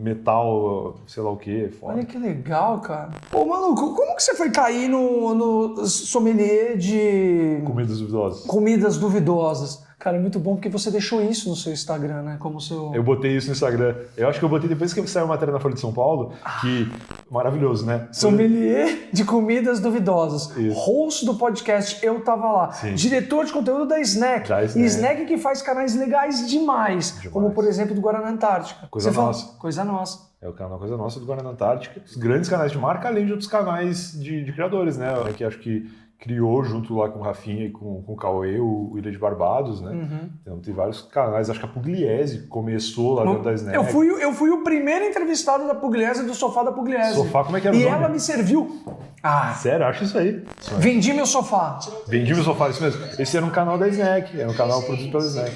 metal, sei lá o que, foda. Olha que legal, cara. Pô, maluco, como que você foi cair no sommelier de Comidas duvidosas. comidas duvidosas? Cara, é muito bom porque você deixou isso no seu Instagram, né? Como seu... Eu botei isso no Instagram. Eu acho que eu botei depois que saiu a matéria na Folha de São Paulo, que... Maravilhoso, né? Sommelier de comidas duvidosas. Isso. Host do podcast Eu Tava Lá. Sim. Diretor de conteúdo da Snack. Da Snack. Snack que faz canais legais demais. Como, por exemplo, do Guaraná Antártica. Coisa Você fala- nossa. Coisa nossa. É o canal Coisa Nossa do Guaraná Antártica. Os grandes canais de marca, além de outros canais de criadores, né? Que acho que criou junto lá com o Rafinha e com o Cauê, o Ilha de Barbados, né? Então tem vários canais. Acho que a Pugliese começou lá dentro da Snack. Eu fui o primeiro entrevistado da Pugliese, do sofá da Pugliese. Sofá, como é que era o E nome? ela me serviu. Ah, Sério, acho isso aí. vendi meu sofá. Vendi meu sofá, isso mesmo. Esse era um canal da Snack, era um canal produzido pela Snack.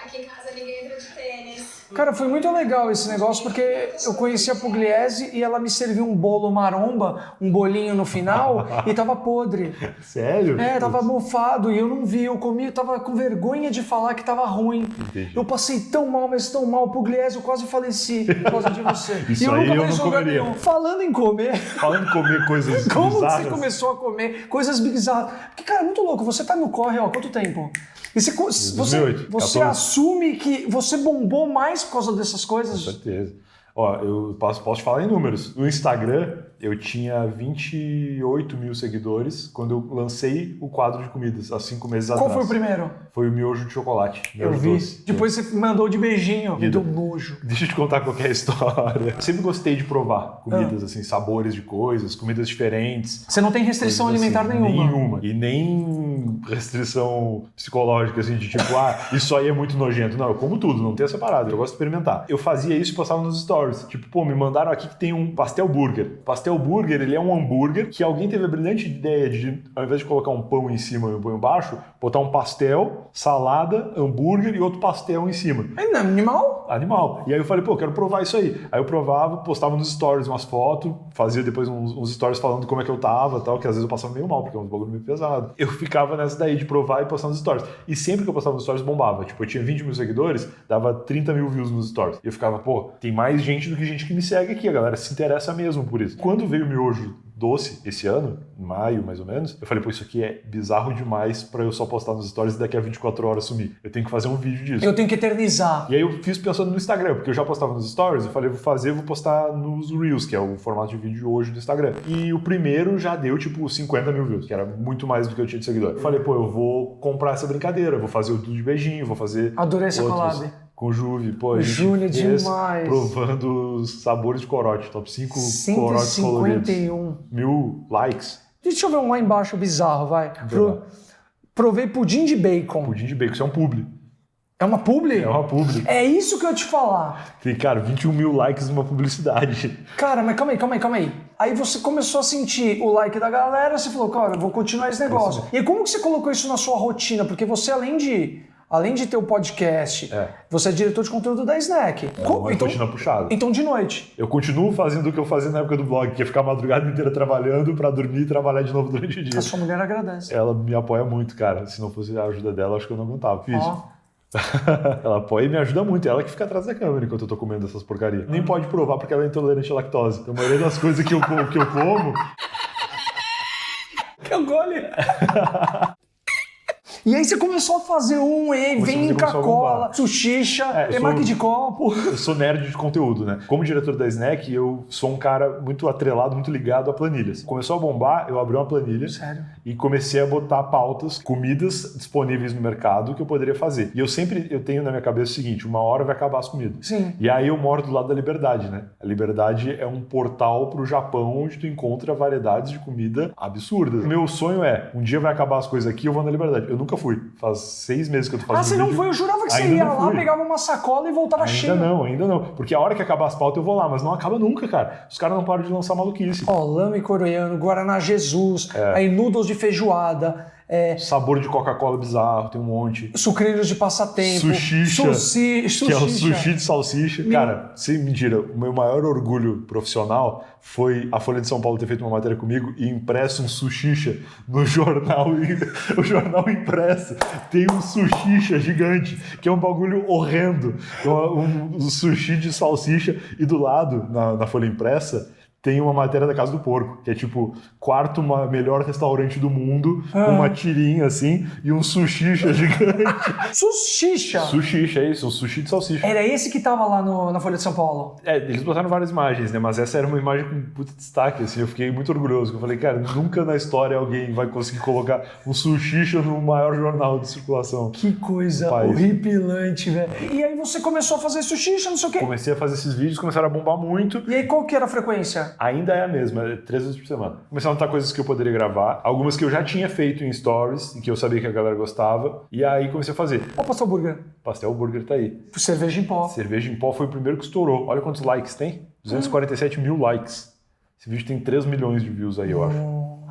Aqui em casa ninguém entra de tênis. Cara, foi muito legal esse negócio, porque eu conheci a Pugliese e ela me serviu um bolo maromba, um bolinho no final, e tava podre. Sério? É, tava mofado e eu não vi, eu comi, eu tava com vergonha de falar que tava ruim. Entendi. Eu passei tão mal, mas tão mal, Pugliese, eu quase faleci por causa de você. Isso e eu aí nunca eu mais não lugar comeria. nenhum. Falando em comer, Falando em comer coisas como que bizarras. você começou a comer coisas bizarras? Porque, cara, é muito louco, você tá no corre, ó, quanto tempo? E você, 2008, você 14. assume que você bombou mais por causa dessas Com coisas? certeza. Ó, eu posso te falar em números. No Instagram, eu tinha 28 mil seguidores quando eu lancei o quadro de comidas, há 5 meses Qual atrás. foi o primeiro? Foi o miojo de chocolate. Eu Miojo vi. doce. Depois você mandou de beijinho. Me deu nojo. Deixa eu te contar qualquer história. Eu sempre gostei de provar comidas, assim, sabores de coisas, comidas diferentes. Você não tem restrição Coisas alimentar assim, nenhuma. Nenhuma. E nem restrição psicológica, assim, de tipo, isso aí é muito nojento. Não, eu como tudo, não tem essa parada. Eu gosto de experimentar. Eu fazia isso e postava nos stories. Tipo, pô, me mandaram aqui que tem um pastel burger. Pastel burger, ele é um hambúrguer que alguém teve a brilhante ideia de, ao invés de colocar um pão em cima e um pão embaixo, botar um pastel, salada, hambúrguer e outro pastel em cima. É animal? Animal. E aí eu falei, pô, eu quero provar isso aí. Aí eu provava, postava nos stories umas fotos, fazia depois uns stories falando como é que eu tava e tal, que às vezes eu passava meio mal, porque é um bagulho meio pesado. Eu ficava nessa daí de provar e postar nos stories. E sempre que eu postava nos stories, bombava. Tipo, eu tinha 20 mil seguidores, dava 30 mil views nos stories. E eu ficava, pô, tem mais gente do que gente que me segue aqui, a galera se interessa mesmo por isso. Quando veio o miojo doce esse ano, em maio mais ou menos, eu falei, pô, isso aqui é bizarro demais pra eu só postar nos stories e daqui a 24 horas sumir. Eu tenho que fazer um vídeo disso. Eu tenho que eternizar. E aí eu fiz pensando no Instagram, porque eu já postava nos stories, eu falei, vou postar nos Reels, que é o formato de vídeo hoje do Instagram. E o primeiro já deu, tipo, 50 mil views, que era muito mais do que eu tinha de seguidor. Eu falei, pô, eu vou comprar essa brincadeira, vou fazer o tudo de beijinho, vou fazer Adorei essa outros collab. com o Juve. Pô, a O gente Júnior é fez demais. provando os sabores de corote, top 5 corotes coloridos. 151. 1000 likes. Deixa eu ver um lá embaixo bizarro, vai. lá. Provei pudim de bacon. Pudim de bacon, isso é um publi. É uma publi? É uma publi. É isso que eu ia te falar. Tem, cara, 21 mil likes numa publicidade. Cara, mas calma aí. Aí você começou a sentir o like da galera, você falou, cara, eu vou continuar esse negócio. E aí, como que você colocou isso na sua rotina? Porque você, além de ter o podcast, você é diretor de conteúdo da Snack. Uma rotina puxada. Então de noite. Eu continuo fazendo o que eu fazia na época do blog, que é ficar a madrugada inteira trabalhando pra dormir e trabalhar de novo durante o dia. A sua mulher agradece. Ela me apoia muito, cara. Se não fosse a ajuda dela, acho que eu não aguentava. Fiz. Ó. Ela apoia e me ajuda muito. Ela que fica atrás da câmera enquanto eu tô comendo essas porcarias. Nem pode provar porque ela é intolerante à lactose. Então, a maioria das coisas que eu como... Que engole. E aí você começou a fazer vem Coca-Cola, Sushicha, tem marca de copo. Eu sou nerd de conteúdo, né? Como diretor da Snack, eu sou um cara muito atrelado, muito ligado a planilhas. Começou a bombar, eu abri uma planilha. Sério? E comecei a botar pautas, comidas disponíveis no mercado que eu poderia fazer. E eu tenho na minha cabeça o seguinte, uma hora vai acabar as comidas. Sim. E aí eu moro do lado da Liberdade, né? A Liberdade é um portal pro Japão onde tu encontra variedades de comida absurdas. Meu sonho é, um dia vai acabar as coisas aqui, eu vou na Liberdade. Eu nunca fui. Faz 6 meses que eu tô fazendo você vídeo. não foi? Eu jurava que você ia lá, pegava uma sacola e voltava cheio. Ainda não. Porque a hora que acabar as pautas eu vou lá, mas não acaba nunca, cara. Os caras não param de lançar maluquice. Ó, lame coreano, Guaraná Jesus, aí noodles de feijoada, Sabor de Coca-Cola bizarro, tem um monte. sucrilhos de passatempo, Sushicha, sushi, que é o sushi de salsicha. Cara, sem mentira, o meu maior orgulho profissional foi a Folha de São Paulo ter feito uma matéria comigo e impresso um sushicha no jornal. O jornal impresso tem um sushicha gigante, que é um bagulho horrendo. Um sushi de salsicha e do lado, na Folha impressa, tem uma matéria da Casa do Porco, que é tipo, quarto melhor restaurante do mundo, com uma tirinha assim, e um sushicha gigante. Sushicha. Sushicha, é isso, um sushi de salsicha. Era esse que tava lá na Folha de São Paulo. Eles botaram várias imagens, né? Mas essa era uma imagem com puta destaque, assim, eu fiquei muito orgulhoso. Eu falei, cara, nunca na história alguém vai conseguir colocar um sushicha no maior jornal de circulação. Que coisa horripilante, velho. E aí você começou a fazer sushicha, não sei o quê. Comecei a fazer esses vídeos, começaram a bombar muito. E aí qual que era a frequência? Ainda é a mesma, 3 vezes por semana. Comecei a notar coisas que eu poderia gravar, algumas que eu já tinha feito em stories e que eu sabia que a galera gostava, e aí comecei a fazer. Ó, Pastel Burger. Pastel Burger tá aí. Cerveja em pó. Cerveja em pó foi o primeiro que estourou. Olha quantos likes tem. 247 mil likes. Esse vídeo tem 3 milhões de views aí, eu acho.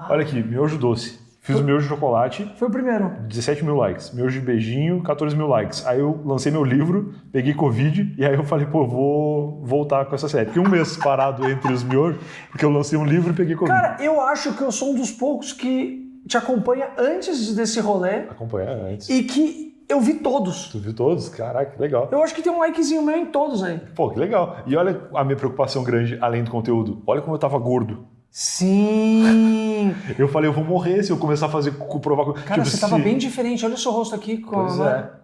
Olha aqui, miojo doce. Fiz o miojo de chocolate. Foi o primeiro. 17 mil likes. Miojo de beijinho, 14 mil likes. Aí eu lancei meu livro, peguei Covid, e aí eu falei, pô, vou voltar com essa série. Fiquei um mês parado entre os miojos, porque eu lancei um livro e peguei Covid. Cara, eu acho que eu sou um dos poucos que te acompanha antes desse rolê. Acompanha antes. E que eu vi todos. Tu viu todos? Caraca, que legal. Eu acho que tem um likezinho meu em todos aí. Pô, que legal. E olha a minha preocupação grande, além do conteúdo. Olha como eu tava gordo. Sim! Eu falei, eu vou morrer se eu começar a fazer provar... Cara, você tava bem diferente. Olha o seu rosto aqui.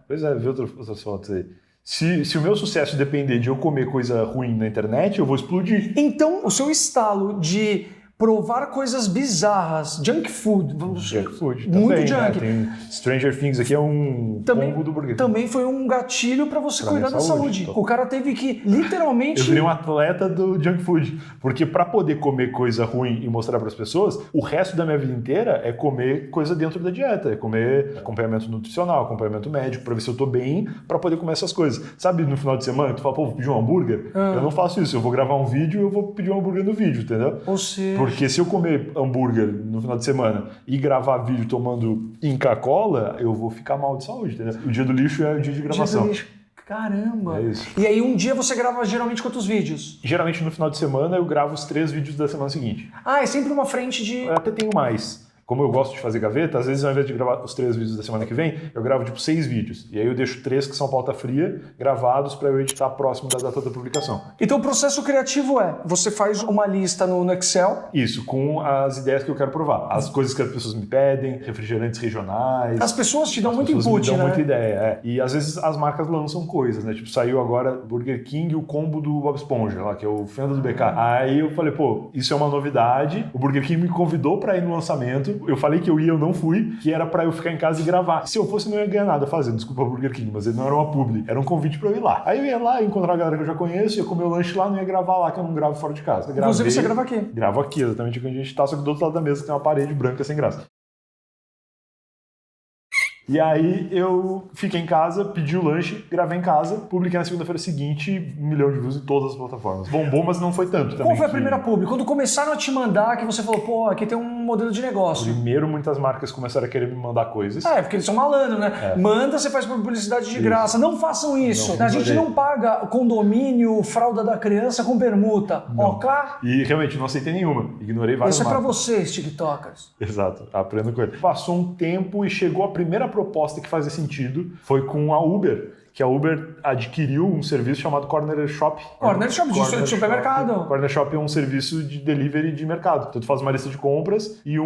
Pois é, vê outras fotos aí. Se o meu sucesso depender de eu comer coisa ruim na internet, eu vou explodir. Então, o seu estalo de provar coisas bizarras, junk food, Junk food, muito também, junk. Né? Tem Stranger Things aqui, é um combo do Burger King. Também foi um gatilho pra você cuidar da saúde. Então. O cara teve que, literalmente... Eu virei um atleta do junk food, porque pra poder comer coisa ruim e mostrar pras pessoas, o resto da minha vida inteira é comer coisa dentro da dieta, é comer acompanhamento nutricional, acompanhamento médico, pra ver se eu tô bem, pra poder comer essas coisas. Sabe, no final de semana, tu fala, pô, vou pedir um hambúrguer? Eu não faço isso, eu vou gravar um vídeo e eu vou pedir um hambúrguer no vídeo, entendeu? Ou seja... Porque se eu comer hambúrguer no final de semana e gravar vídeo tomando Inca-Cola, eu vou ficar mal de saúde, entendeu? O dia do lixo é o dia de gravação. Dia do lixo. Caramba! É isso. E aí um dia você grava geralmente quantos vídeos? Geralmente no final de semana eu gravo os 3 vídeos da semana seguinte. Ah, é sempre uma frente de... Eu até tenho mais. Como eu gosto de fazer gaveta, às vezes ao invés de gravar os 3 vídeos da semana que vem, eu gravo tipo 6 vídeos. E aí eu deixo 3 que são pauta fria, gravados para eu editar próximo da data da publicação. Então o processo criativo é, você faz uma lista no Excel. Isso, com as ideias que eu quero provar. As coisas que as pessoas me pedem, refrigerantes regionais. As pessoas te dão muito input, me dão né? muita ideia, é. E às vezes as marcas lançam coisas, né? Tipo, saiu agora Burger King, o combo do Bob Esponja, lá, que é o Fenda do BK. Aí eu falei, pô, isso é uma novidade. O Burger King me convidou para ir no lançamento. Eu falei que eu ia, eu não fui, que era pra eu ficar em casa e gravar. Se eu fosse, não ia ganhar nada fazendo, desculpa o Burger King, mas ele não era uma publi, era um convite pra eu ir lá. Aí eu ia lá, ia encontrar a galera que eu já conheço, ia comer o lanche lá, não ia gravar lá, que eu não gravo fora de casa. Inclusive você grava aqui? Gravo aqui, exatamente onde a gente tá, só que do outro lado da mesa tem uma parede branca sem graça. E aí eu fiquei em casa, pedi o lanche, gravei em casa, publiquei na segunda-feira seguinte, 1 milhão de views em todas as plataformas. Bombou, mas não foi tanto também. Qual foi a primeira publi? Quando começaram a te mandar, que você falou, pô, aqui tem um modelo de negócio. Primeiro, muitas marcas começaram a querer me mandar coisas. É, porque eles são malandros, né? Manda, você faz publicidade de graça. Não façam isso. A gente não paga condomínio, fralda da criança com permuta. Ok? E realmente não aceitei nenhuma. Ignorei várias Isso é pra marcas. vocês, TikTokers. Exato, aprendo com ele. Passou um tempo e chegou a primeira proposta que fazia sentido, foi com a Uber. que a Uber adquiriu um serviço chamado Corner Shop. Corner Shop, de supermercado. Corner Shop é um serviço de delivery de mercado. Então tu faz uma lista de compras e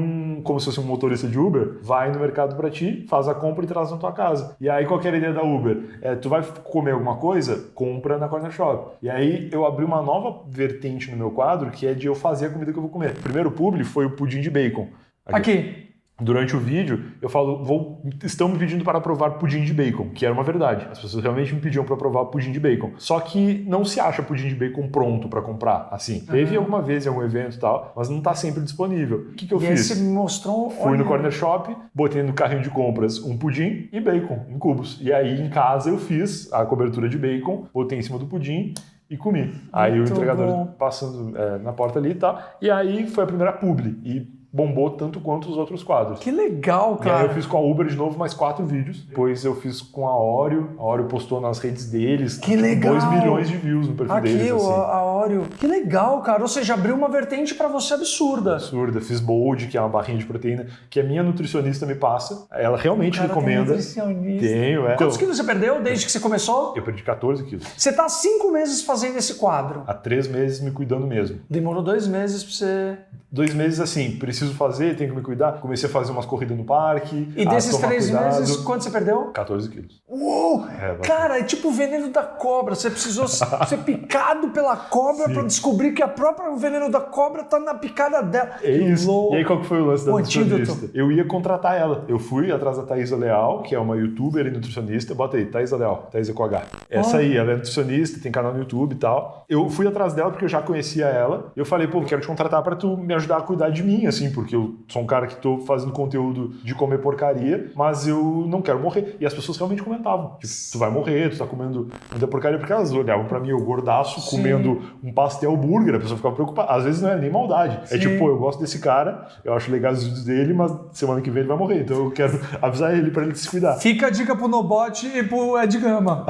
como se fosse um motorista de Uber, vai no mercado pra ti, faz a compra e traz na tua casa. E aí qual que era a ideia da Uber? Tu vai comer alguma coisa, compra na Corner Shop. E aí eu abri uma nova vertente no meu quadro, que é de eu fazer a comida que eu vou comer. O primeiro publi foi o pudim de bacon. Aqui. Durante o vídeo, eu falo, estão me pedindo para provar pudim de bacon, que era uma verdade. As pessoas realmente me pediam para provar pudim de bacon. Só que não se acha pudim de bacon pronto para comprar, assim. Teve alguma vez em algum evento e tal, mas não está sempre disponível. O que eu fiz? E aí você me mostrou... Fui no Corner Shop, botei no carrinho de compras um pudim e bacon em cubos. E aí em casa eu fiz a cobertura de bacon, botei em cima do pudim e comi. Aí o entregador passando na porta ali e tal. E aí foi a primeira publi. E bombou tanto quanto os outros quadros. Que legal, cara. E aí eu fiz com a Uber de novo mais 4 vídeos. Depois eu fiz com a Oreo. A Oreo postou nas redes deles. Que legal. 2 milhões de views no perfil deles. Aqui, assim. a Oreo. Que legal, cara. Ou seja, abriu uma vertente pra você absurda. Absurda. Fiz Bold, que é uma barrinha de proteína, que a minha nutricionista me passa. Ela realmente recomenda. Tem nutricionista. Tenho, Quantos quilos você perdeu desde que você começou? Eu perdi 14 quilos. Você tá há 5 meses fazendo esse quadro. Há 3 meses me cuidando mesmo. Demorou 2 meses pra você... 2 meses assim, preciso fazer, tenho que me cuidar. Comecei a fazer umas corridas no parque. E desses 3 cuidado. meses, quanto você perdeu? 14 quilos. Uou! Cara, é tipo o veneno da cobra. Você precisou ser picado pela cobra pra descobrir que o próprio veneno da cobra tá na picada dela. É isso. E aí qual que foi o lance da nutricionista? Eu ia contratar ela. Eu fui atrás da Thaisa Leal, que é uma youtuber e nutricionista. Bota aí, Thaisa Leal, Thaisa com H. Essa aí, ela é nutricionista, tem canal no YouTube e tal. Eu fui atrás dela porque eu já conhecia ela. Eu falei, pô, quero te contratar pra tu me ajudar a cuidar de mim, assim, porque eu sou um cara que tô fazendo conteúdo de comer porcaria, mas eu não quero morrer. E as pessoas realmente comentavam, tipo, tu vai morrer, tu tá comendo muita porcaria, porque elas olhavam pra mim, eu gordaço, comendo um pastel burger, a pessoa ficava preocupada. Às vezes não é nem maldade. É tipo, pô, eu gosto desse cara, eu acho legal os vídeos dele, mas semana que vem ele vai morrer, então eu quero avisar ele pra ele se cuidar. Fica a dica pro Nobot e pro Ed Gama.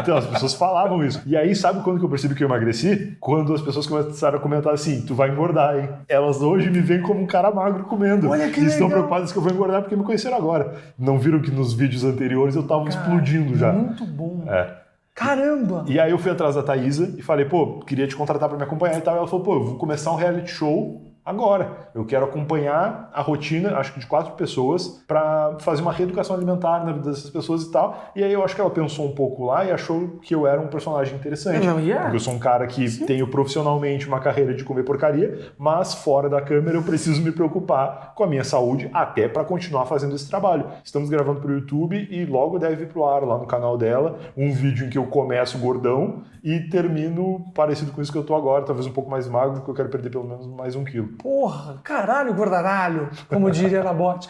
Então, as pessoas falavam isso. E aí, sabe quando que eu percebi que eu emagreci? Quando as pessoas começaram a comentar assim, tu vai engordar, hein? Elas hoje me veem como um cara magro comendo. Olha que e estão legal. preocupadas que eu vou engordar porque me conheceram agora. Não viram que nos vídeos anteriores eu tava explodindo já. Muito bom. É. Caramba! E aí eu fui atrás da Thaisa e falei, pô, queria te contratar pra me acompanhar e tal. E ela falou, pô, eu vou começar um reality show agora. Eu quero acompanhar a rotina, acho que de 4 pessoas, para fazer uma reeducação alimentar na vida dessas pessoas e tal. E aí eu acho que ela pensou um pouco lá e achou que eu era um personagem interessante. Porque eu sou um cara que tenho profissionalmente uma carreira de comer porcaria, mas fora da câmera eu preciso me preocupar com a minha saúde até para continuar fazendo esse trabalho. Estamos gravando pro YouTube e logo deve ir pro ar lá no canal dela um vídeo em que eu começo gordão e termino parecido com isso que eu tô agora, talvez um pouco mais magro, porque eu quero perder pelo menos mais 1 quilo. Porra, caralho, gordaralho, como diria na bot.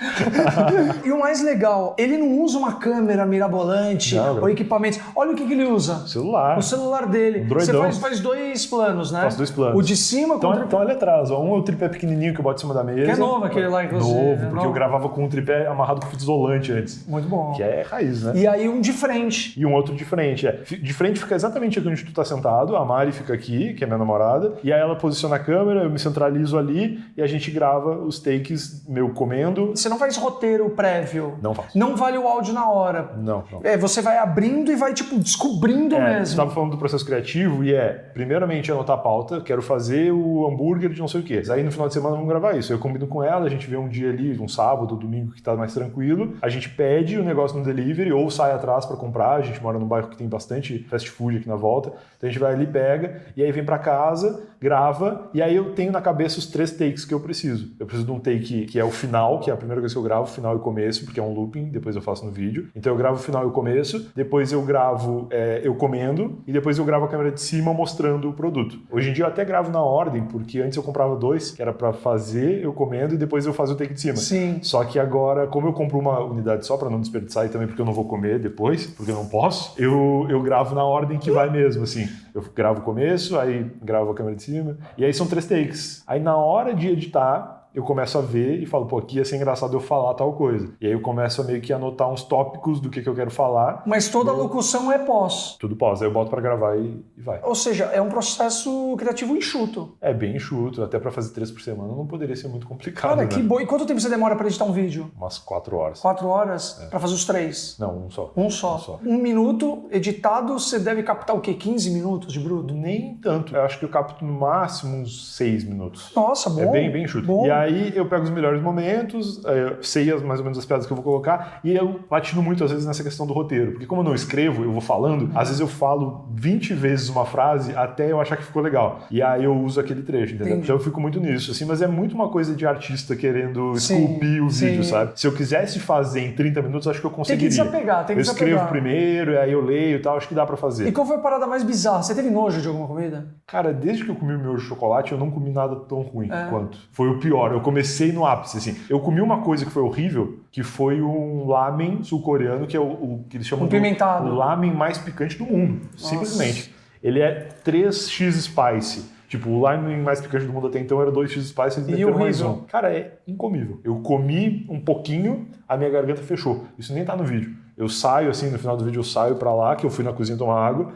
E o mais legal, ele não usa uma câmera mirabolante ou equipamentos. Olha o que ele usa. Celular. O celular dele. Droidão. Você faz 2 planos, né? Faço 2 planos. O de cima com então ali atrás, ó. Um é o tripé pequenininho que eu boto em cima da mesa. Que é novo aquele lá, inclusive. Novo, porque eu gravava com um tripé amarrado com fita isolante antes. Muito bom. Que é raiz, né? E aí um de frente. E um outro de frente, De frente fica exatamente aqui onde tu tá sentado, a Mari fica aqui, que é minha namorada, e aí ela posiciona a câmera, eu me centralizo ali e a gente grava os takes meu comendo. Você não faz roteiro prévio. Não faço. Não vale o áudio na hora. Não. Você vai abrindo e vai, tipo, descobrindo mesmo. Você tava falando do processo criativo e primeiramente, anotar a pauta, quero fazer o hambúrguer de não sei o quê. Aí no final de semana vamos gravar isso. Eu combino com ela, a gente vê um dia ali, um sábado, domingo que tá mais tranquilo, a gente pede o negócio no delivery ou sai atrás pra comprar, a gente mora num bairro que tem bastante fast food aqui na volta, então a gente vai ali, pega, e aí vem pra casa, grava, e aí eu tenho na cabeça os 3 takes que eu preciso. Eu preciso de um take que é o final, que é a primeira coisa que eu gravo, final e começo, porque é um looping, depois eu faço no vídeo. Então eu gravo o final e o começo, depois eu gravo eu comendo, e depois eu gravo a câmera de cima mostrando o produto. Hoje em dia eu até gravo na ordem, porque antes eu comprava 2, que era pra fazer eu comendo, e depois eu fazia o take de cima. Sim. Só que agora, como eu compro uma unidade só pra não desperdiçar e também porque eu não vou comer depois, porque eu não posso, eu gravo na ordem que vai mesmo, assim. Eu gravo o começo, aí gravo a câmera de cima, e aí são 3 takes. Aí na hora de editar, eu começo a ver e falo, pô, aqui ia ser engraçado eu falar tal coisa. E aí eu começo a meio que anotar uns tópicos do que eu quero falar. Mas toda a locução é pós. Tudo pausa, aí eu boto pra gravar e vai. Ou seja, é um processo criativo enxuto. É bem enxuto, até pra fazer 3 por semana não poderia ser muito complicado, Cara, né? que bom. E quanto tempo você demora pra editar um vídeo? Umas 4 horas. 4 horas pra fazer os 3? Não, um só. Um só. 1 minuto editado, você deve captar o quê? 15 minutos de bruto? Nem tanto. Eu acho que eu capto no máximo uns 6 minutos. Nossa, bom. É bem enxuto. Bom. E aí eu pego os melhores momentos, eu sei mais ou menos as piadas que eu vou colocar, e eu latino muito às vezes nessa questão do roteiro. Porque como eu não escrevo, eu vou falando, às vezes eu falo 20 vezes uma frase até eu achar que ficou legal. E aí eu uso aquele trecho, entendeu? Entendi. Então eu fico muito nisso, assim, mas é muito uma coisa de artista querendo Sim, esculpir o vídeo, sim. sabe? Se eu quisesse fazer em 30 minutos, acho que eu Tem conseguiria. que desapegar, tem que Eu escrevo desapegar. primeiro, e aí eu leio e tal, acho que dá pra fazer. E qual foi a parada mais bizarra? Você teve nojo de alguma comida? Cara, desde que eu comi o meu chocolate, eu não comi nada tão ruim É. quanto. Foi o pior. Eu comecei no ápice, assim. Eu comi uma coisa que foi horrível, que foi um lamen sul-coreano, que é o que eles chamam Pimentado. o lamen mais picante do mundo. Simplesmente. Ele é 3x spicy. Tipo, o lamen mais picante do mundo até então era 2x spicy, eles meteram mais horrível. um. Cara, é incomível. Eu comi um pouquinho, a minha garganta fechou. Isso nem tá no vídeo. Eu saio, assim, no final do vídeo eu saio pra lá, que eu fui na cozinha tomar água,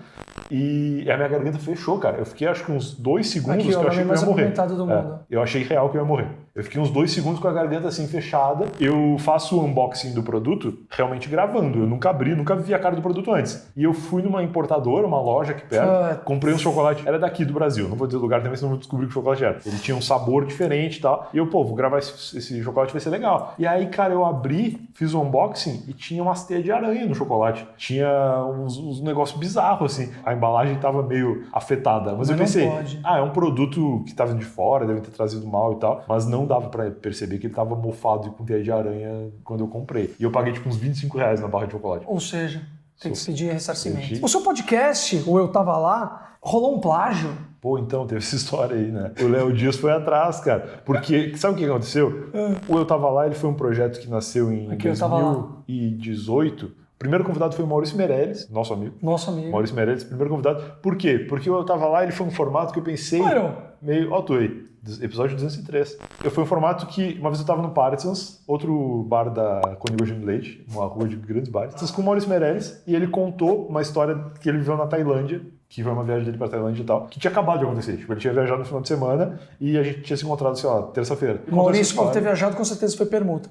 e a minha garganta fechou, cara. Eu fiquei, acho que uns 2 segundos Aqui, que ó, eu achei que eu mais ia morrer. apimentado do mundo. Eu achei real que eu ia morrer. Eu fiquei uns 2 segundos com a garganta assim fechada. Eu faço o unboxing do produto realmente gravando. Eu nunca abri, nunca vi a cara do produto antes. E eu fui numa importadora, uma loja aqui perto, comprei um chocolate. Era daqui do Brasil, não vou dizer o lugar também, senão eu vou descobrir que o chocolate era. Ele tinha um sabor diferente e tal. E eu, pô, vou gravar esse chocolate, vai ser legal. E aí, cara, eu abri, fiz o unboxing e tinha umas teias de aranha no chocolate. Tinha uns negócios bizarros, assim. A embalagem tava meio afetada. Mas eu não pensei, pode. é um produto que tava de fora, deve ter trazido mal e tal. Mas não dava pra perceber que ele tava mofado e com teia de aranha quando eu comprei. E eu paguei tipo uns R$25 na barra de chocolate. Ou seja, tem que pedir ressarcimento. Entendi. O seu podcast, o Eu Tava Lá, rolou um plágio? Pô, então, teve essa história aí, né? O Léo Dias foi atrás, cara. Porque, sabe o que aconteceu? O Eu Tava Lá, ele foi um projeto que nasceu em Aqui, Eu Tava Lá. 2018. O primeiro convidado foi o Maurício Meirelles, nosso amigo. Nosso amigo. Maurício Meirelles, primeiro convidado. Por quê? Porque o Eu Tava Lá, ele foi um formato que eu pensei... Claro. Meio... Ó, tu aí. Episódio 203. Foi um formato que, uma vez eu tava no Partisans, outro bar da Conigogino Leite, uma rua de grandes bares, com o Maurício Meirelles, e ele contou uma história que ele viveu na Tailândia, que foi uma viagem dele pra Tailândia e tal, que tinha acabado de acontecer. Tipo, ele tinha viajado no final de semana e a gente tinha se encontrado, sei lá, terça-feira. O Maurício, por ter viajado, com certeza foi permuta.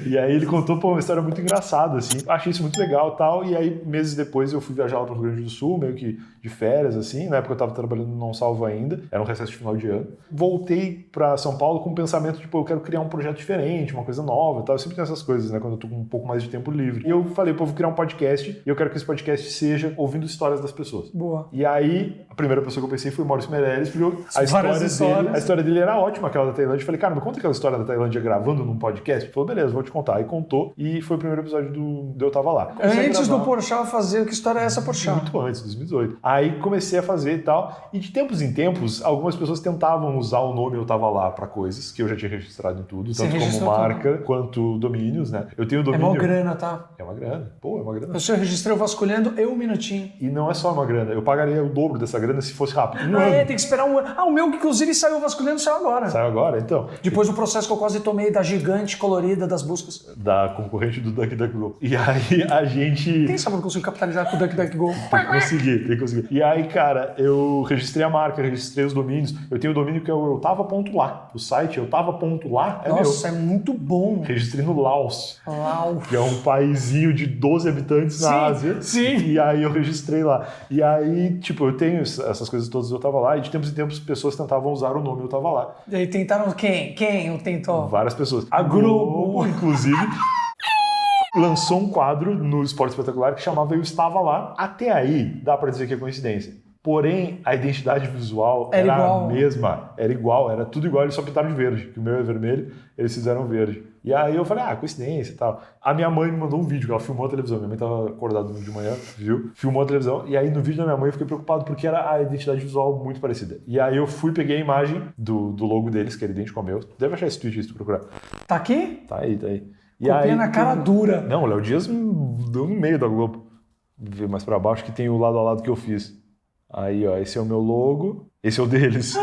E aí ele contou, pô, uma história muito engraçada, assim. Achei isso muito legal e tal. E aí, meses depois, eu fui viajar lá pro Rio Grande do Sul, meio que de férias, assim. Na época eu tava trabalhando no Não Salvo ainda. Era um recesso de final de ano. Voltei pra São Paulo com o pensamento, tipo, eu quero criar um projeto diferente, uma coisa nova e tal. Eu sempre tenho essas coisas, né? Quando eu tô com um pouco mais de tempo livre. E eu falei, pô, vou criar um podcast. E eu quero que esse podcast seja ouvindo histórias das pessoas. Boa. E aí, a primeira pessoa que eu pensei foi o Maurício Meirelles, porque Várias histórias. a história dele era ótima, aquela da Tailândia. Eu falei, cara, me conta aquela história da Tailândia gravando num podcast. Ele falou, beleza, vou te contar. Aí contou, e foi o primeiro episódio do Eu Tava Lá. Comecei a Antes do gravar. Porchat fazer, que história é essa, Porchat? Muito antes, 2018. Aí comecei a fazer e tal. E de tempos em tempos, algumas pessoas tentavam usar o nome Eu Tava Lá pra coisas que eu já tinha registrado em tudo, Você tanto como registrou marca quanto domínios, né? Eu tenho É domínio. mó grana, tá? É uma grana. Pô, é uma grana. Eu só registrei o Vasculhando e 1 minutinho. E não é só uma grana. Eu pagaria o dobro dessa grana se fosse rápido. Um Ah, ano. é, tem que esperar um ano. Ah, o meu, que inclusive saiu o Vasculhando, saiu agora. Saiu agora, então. Depois do processo que eu quase tomei da gigante colorida das buscas. Da concorrente do DuckDuckGo. E aí a gente... Quem sabe eu não consigo capitalizar com o DuckDuckGo? Tem que conseguir. E aí, cara, eu registrei a marca, registrei os domínios. Eu tenho o domínio que é o eutava.lá. O site eutava.lá é Nossa, meu. é muito bom. Registrei no Laos, Uau. que é um paizinho de 12 habitantes Sim, na Ásia. sim. E aí eu registrei lá. E aí, tipo, eu tenho essas coisas todas, eu tava lá. E de tempos em tempos, pessoas tentavam usar o nome Eu Tava Lá. E aí tentaram quem? Quem tentou? Várias pessoas. A Globo, inclusive... lançou um quadro no Esporte Espetacular que chamava Eu Estava Lá. Até aí, dá pra dizer que é coincidência. Porém, a identidade visual Era era igual. a mesma. Era igual, era tudo igual, eles só pintaram de verde. Que o meu é vermelho, eles fizeram verde. E aí eu falei, coincidência e tal. A minha mãe me mandou um vídeo, que ela filmou a televisão. Minha mãe tava acordada de manhã, viu? Filmou a televisão. E aí no vídeo da minha mãe eu fiquei preocupado porque era a identidade visual muito parecida. E aí eu fui, peguei a imagem do logo deles, que era idêntico ao meu. Deve achar esse tweet aí se tu procurar. Tá aqui? Tá aí, tá aí. E Copia aí, na cara dura. Não, o Léo Dias deu no meio da Globo. Vê mais pra baixo que tem o lado a lado que eu fiz. Aí, ó, esse é o meu logo, esse é o deles.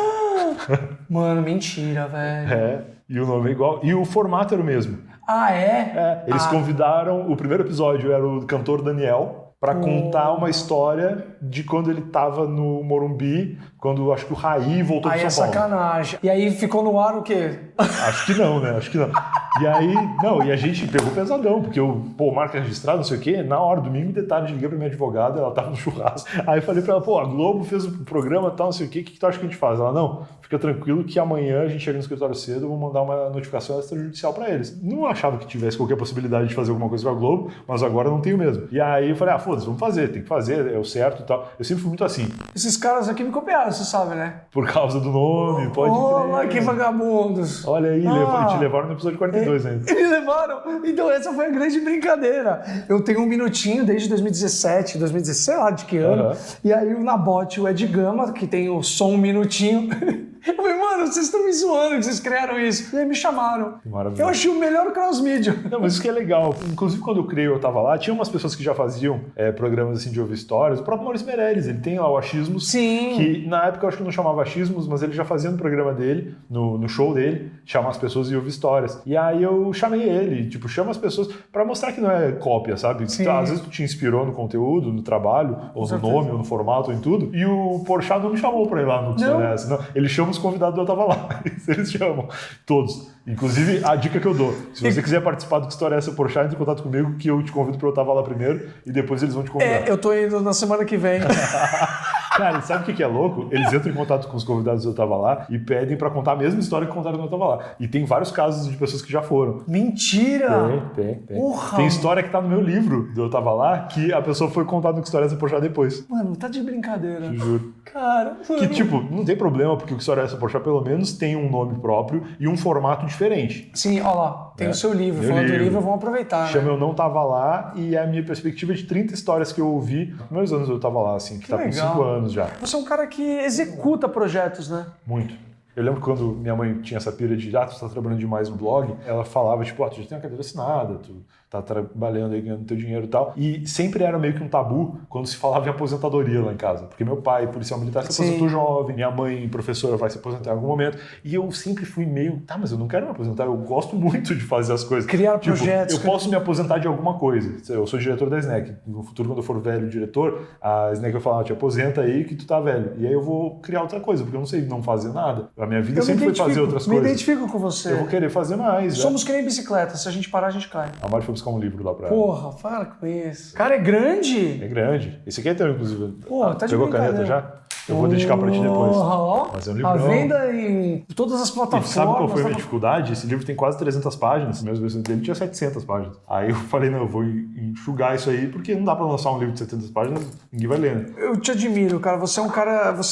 Mano, mentira, velho. É, e o nome é igual. E o formato era o mesmo. Ah, é? Eles convidaram, o primeiro episódio era o cantor Daniel para contar uma história de quando ele tava no Morumbi, quando acho que o Raí voltou Aí para é São Paulo. sacanagem. E aí ficou no ar o quê? Acho que não, né? Acho que não. E aí, não, e a gente pegou pesadão, porque marca registrada, não sei o quê, na hora, domingo de tarde, liguei pra minha advogada, ela tava no churrasco. Aí eu falei pra ela, a Globo fez um programa e tal, não sei o quê, o que tu acha que a gente faz? Ela, não, fica tranquilo que amanhã a gente chega no escritório cedo, eu vou mandar uma notificação extrajudicial pra eles. Não achava que tivesse qualquer possibilidade de fazer alguma coisa com a Globo, mas agora não tenho mesmo. E aí eu falei, foda-se, vamos fazer, tem que fazer, é o certo e tal. Eu sempre fui muito assim. Esses caras aqui me copiaram, você sabe, né? Por causa do nome, pode Olha crer. que vagabundos. Olha aí, Ah. te levaram no episódio 42 ainda. Me levaram. Então essa foi a grande brincadeira. Eu tenho um minutinho desde 2017, sei lá de que ano. Uhum. E aí o Nabote, o Ed Gama, que tem o som um minutinho. Eu falei, mano, vocês estão me zoando que vocês criaram isso. E aí me chamaram. Que maravilha. Eu achei o melhor cross-media. Não, mas isso que é legal. Inclusive, quando eu criei, eu tava lá, tinha umas pessoas que já faziam programas assim de ouvir histórias. O próprio Maurício Meirelles, ele tem lá o Achismos. Sim. Que na época eu acho que não chamava Achismos, mas ele já fazia no programa dele, no show dele, chamar as pessoas e ouvir histórias. E aí eu chamei ele, tipo, chama as pessoas pra mostrar que não é cópia, sabe? Sim. Às vezes tu te inspirou no conteúdo, no trabalho, ou no nome, ou no formato, ou em tudo. E o Porchat não me chamou pra ir lá no que história é essa. Não, ele chama os convidados do Eu Tava Lá. Eles chamam. Todos. Inclusive, a dica que eu dou. Se você quiser participar do Que História é Essa, Porchat, entre em contato comigo, que eu te convido pra Eu Tava Lá primeiro, e depois eles vão te convidar. Eu tô indo na semana que vem. Cara, sabe o que é louco? Eles entram em contato com os convidados do Eu Tava Lá e pedem pra contar a mesma história que contaram no Eu Tava Lá. E tem vários casos de pessoas que já foram. Mentira! Tem. Porra. Tem história que tá no meu livro do Eu Tava Lá, que a pessoa foi contar no Que História é Essa, Porchat depois. Mano, tá de brincadeira. Te juro. Cara, Que, tipo, não tem problema, porque o Que História é Essa, Porchat, pelo menos, tem um nome próprio e um formato diferente. Sim, ó lá, tem o seu livro. Meu Falando do livro. livro, vamos aproveitar. Chama Né? Eu Não Tava Lá, e é a minha perspectiva de 30 histórias que eu ouvi nos primeiros anos Eu Tava Lá, assim, que tá com legal. 5 anos já. Você é um cara que executa projetos, né? Muito. Eu lembro quando minha mãe tinha essa pira de, tu tá trabalhando demais no blog, ela falava, tipo, tu já tem uma carteira assinada, tu tá trabalhando aí, ganhando teu dinheiro e tal. E sempre era meio que um tabu quando se falava em aposentadoria lá em casa. Porque meu pai, policial militar, se aposentou jovem, minha mãe, professora, vai se aposentar em algum momento. E eu sempre fui meio, mas eu não quero me aposentar, eu gosto muito de fazer as coisas. Criar projetos. Eu posso me aposentar de alguma coisa. Eu sou diretor da SNEC. No futuro, quando eu for velho diretor, a SNEC vai falar, te aposenta aí que tu tá velho. E aí eu vou criar outra coisa, porque eu não sei não fazer nada. A minha vida sempre foi fazer outras coisas. Me identifico com você. Eu vou querer fazer mais. Somos que nem bicicleta, se a gente parar, a gente cai. A Mari foi buscar um livro lá pra ela. Porra, para com isso. Cara, é grande. É grande. Esse aqui é teu, inclusive. Porra, tá de Pegou a brincadeira. caneta já? Eu vou dedicar pra ti depois. Ó, Mas é um a livrão. venda em todas as E plataformas. sabe qual foi a minha tá- dificuldade? Esse livro tem quase 300 páginas. Meus versões dele tinha 700 páginas. Aí eu falei, não, eu vou enxugar isso aí, porque não dá pra lançar um livro de 700 páginas, ninguém vai ler, né? Eu te admiro, cara. Você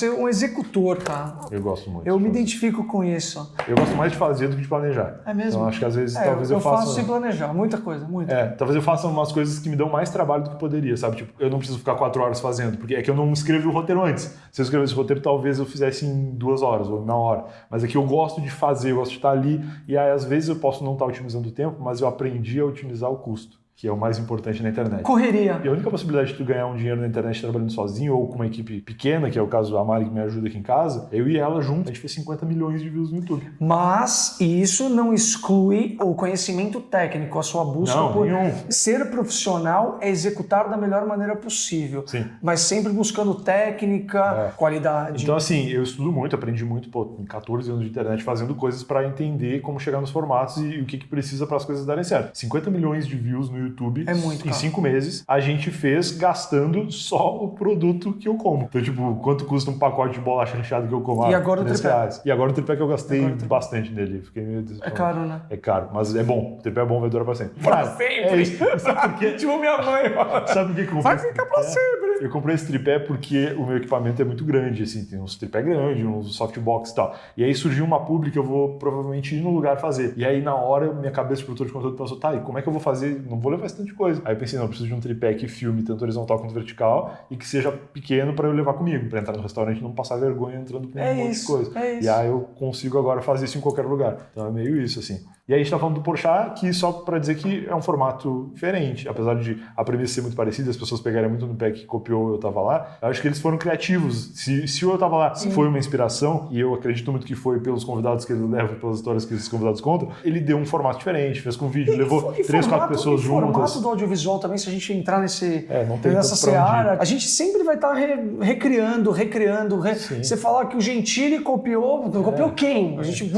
é um executor, cara. Eu gosto muito. Eu me identifico com isso. Eu gosto mais de fazer do que de planejar. É mesmo? Então acho que às vezes É, talvez eu faça... faço sem planejar, muita coisa, muita. Talvez eu faça umas coisas que me dão mais trabalho do que poderia, sabe? Tipo, eu não preciso ficar 4 horas fazendo, porque é que eu não escrevi o roteiro antes. Se eu escrevesse o roteiro, talvez eu fizesse em 2 horas ou na hora. Mas é que eu gosto de fazer, eu gosto de estar ali, e aí às vezes eu posso não estar otimizando o tempo, mas eu aprendi a otimizar o custo, que é o mais importante na internet. Correria. E a única possibilidade de tu ganhar um dinheiro na internet trabalhando sozinho ou com uma equipe pequena, que é o caso da Mari que me ajuda aqui em casa, eu e ela juntos, a gente fez 50 milhões de views no YouTube. Mas isso não exclui o conhecimento técnico, a sua busca Não, por nenhum. ser profissional é executar da melhor maneira possível. Sim. Mas sempre buscando técnica, qualidade. Então, assim, eu estudo muito, aprendi muito, em 14 anos de internet, fazendo coisas para entender como chegar nos formatos e o que precisa para as coisas darem certo. 50 milhões de views no YouTube É muito, em cara. 5 meses, a gente fez gastando só o produto que eu como. Então, tipo, quanto custa um pacote de bolacha recheada que eu como? E agora o 3 tripé? reais. E agora o tripé que eu gastei bastante nele. Fiquei meio É caro, né? É caro, mas é bom. O tripé é bom, vai durar pra sempre. Pra Cara, sempre. É isso. Sabe por quê? Tipo minha mãe. Sabe por que eu comprei Vai esse ficar pra tripé? sempre. Eu comprei esse tripé porque o meu equipamento é muito grande, assim, tem uns tripé grande, uns softbox e tal. E aí surgiu uma publi que eu vou provavelmente ir no lugar fazer. E aí na hora, minha cabeça de produtor de conteúdo pensou, e como é que eu vou fazer? Não vou levar esse tanto de coisa. Aí eu pensei, não, eu preciso de um tripé que filme tanto horizontal quanto vertical e que seja pequeno pra eu levar comigo, pra entrar no restaurante e não passar vergonha entrando com um monte de coisa. É isso. E aí eu consigo agora fazer isso em qualquer lugar. Então é meio isso, assim. E aí a gente tá falando do Porchat, que só para dizer que é um formato diferente, apesar de a premissa ser muito parecida, as pessoas pegarem muito no pé que copiou Eu Tava Lá, eu acho que eles foram criativos. Se o Eu Tava Lá foi uma inspiração, e eu acredito muito que foi pelos convidados que ele leva, pelas histórias que esses convidados contam, ele deu um formato diferente, fez com vídeo, levou 3, 4 pessoas juntas. O formato do audiovisual também, se a gente entrar não tem nessa tanto pra onde seara, ir. a gente sempre vai estar recriando. Você falar que o Gentili copiou quem? A gente...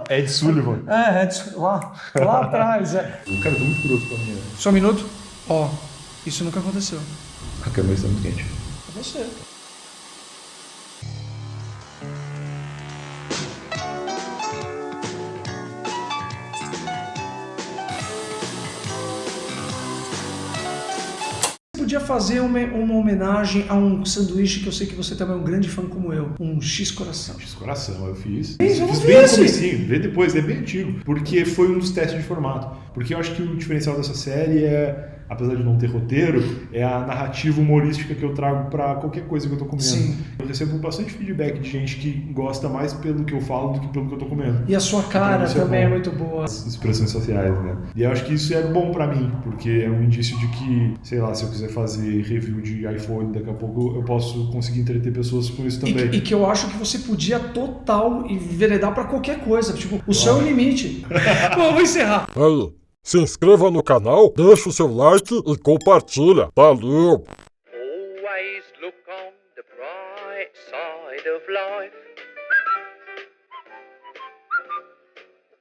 Ed Sullivan. Lá atrás. O cara tá muito curioso pra mim. Só um minuto. Ó, isso nunca aconteceu. A câmera está muito quente. É você. Podia fazer uma homenagem a um sanduíche que eu sei que você também é um grande fã como eu, um X-Coração. X-Coração, eu fiz. Eu Fiz não bem vi no esse. comecinho, vê depois, é bem antigo. Porque foi um dos testes de formato. Porque eu acho que o diferencial dessa série é, apesar de não ter roteiro, é a narrativa humorística que eu trago pra qualquer coisa que eu tô comendo. Sim. Eu recebo bastante feedback de gente que gosta mais pelo que eu falo do que pelo que eu tô comendo. E a sua cara Então, isso também bom. é muito boa. As expressões sociais, né? E eu acho que isso é bom pra mim, porque é um indício de que, sei lá, se eu quiser fazer review de iPhone daqui a pouco, eu posso conseguir entreter pessoas com isso também. E que eu acho que você podia total enveredar pra qualquer coisa. Tipo, o seu é o limite. Bom, vou encerrar. Aí, se inscreva no canal, deixa o seu like e compartilha. Valeu! Always look on the bright side of life.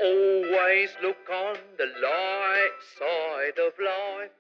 Always look on the light side of life.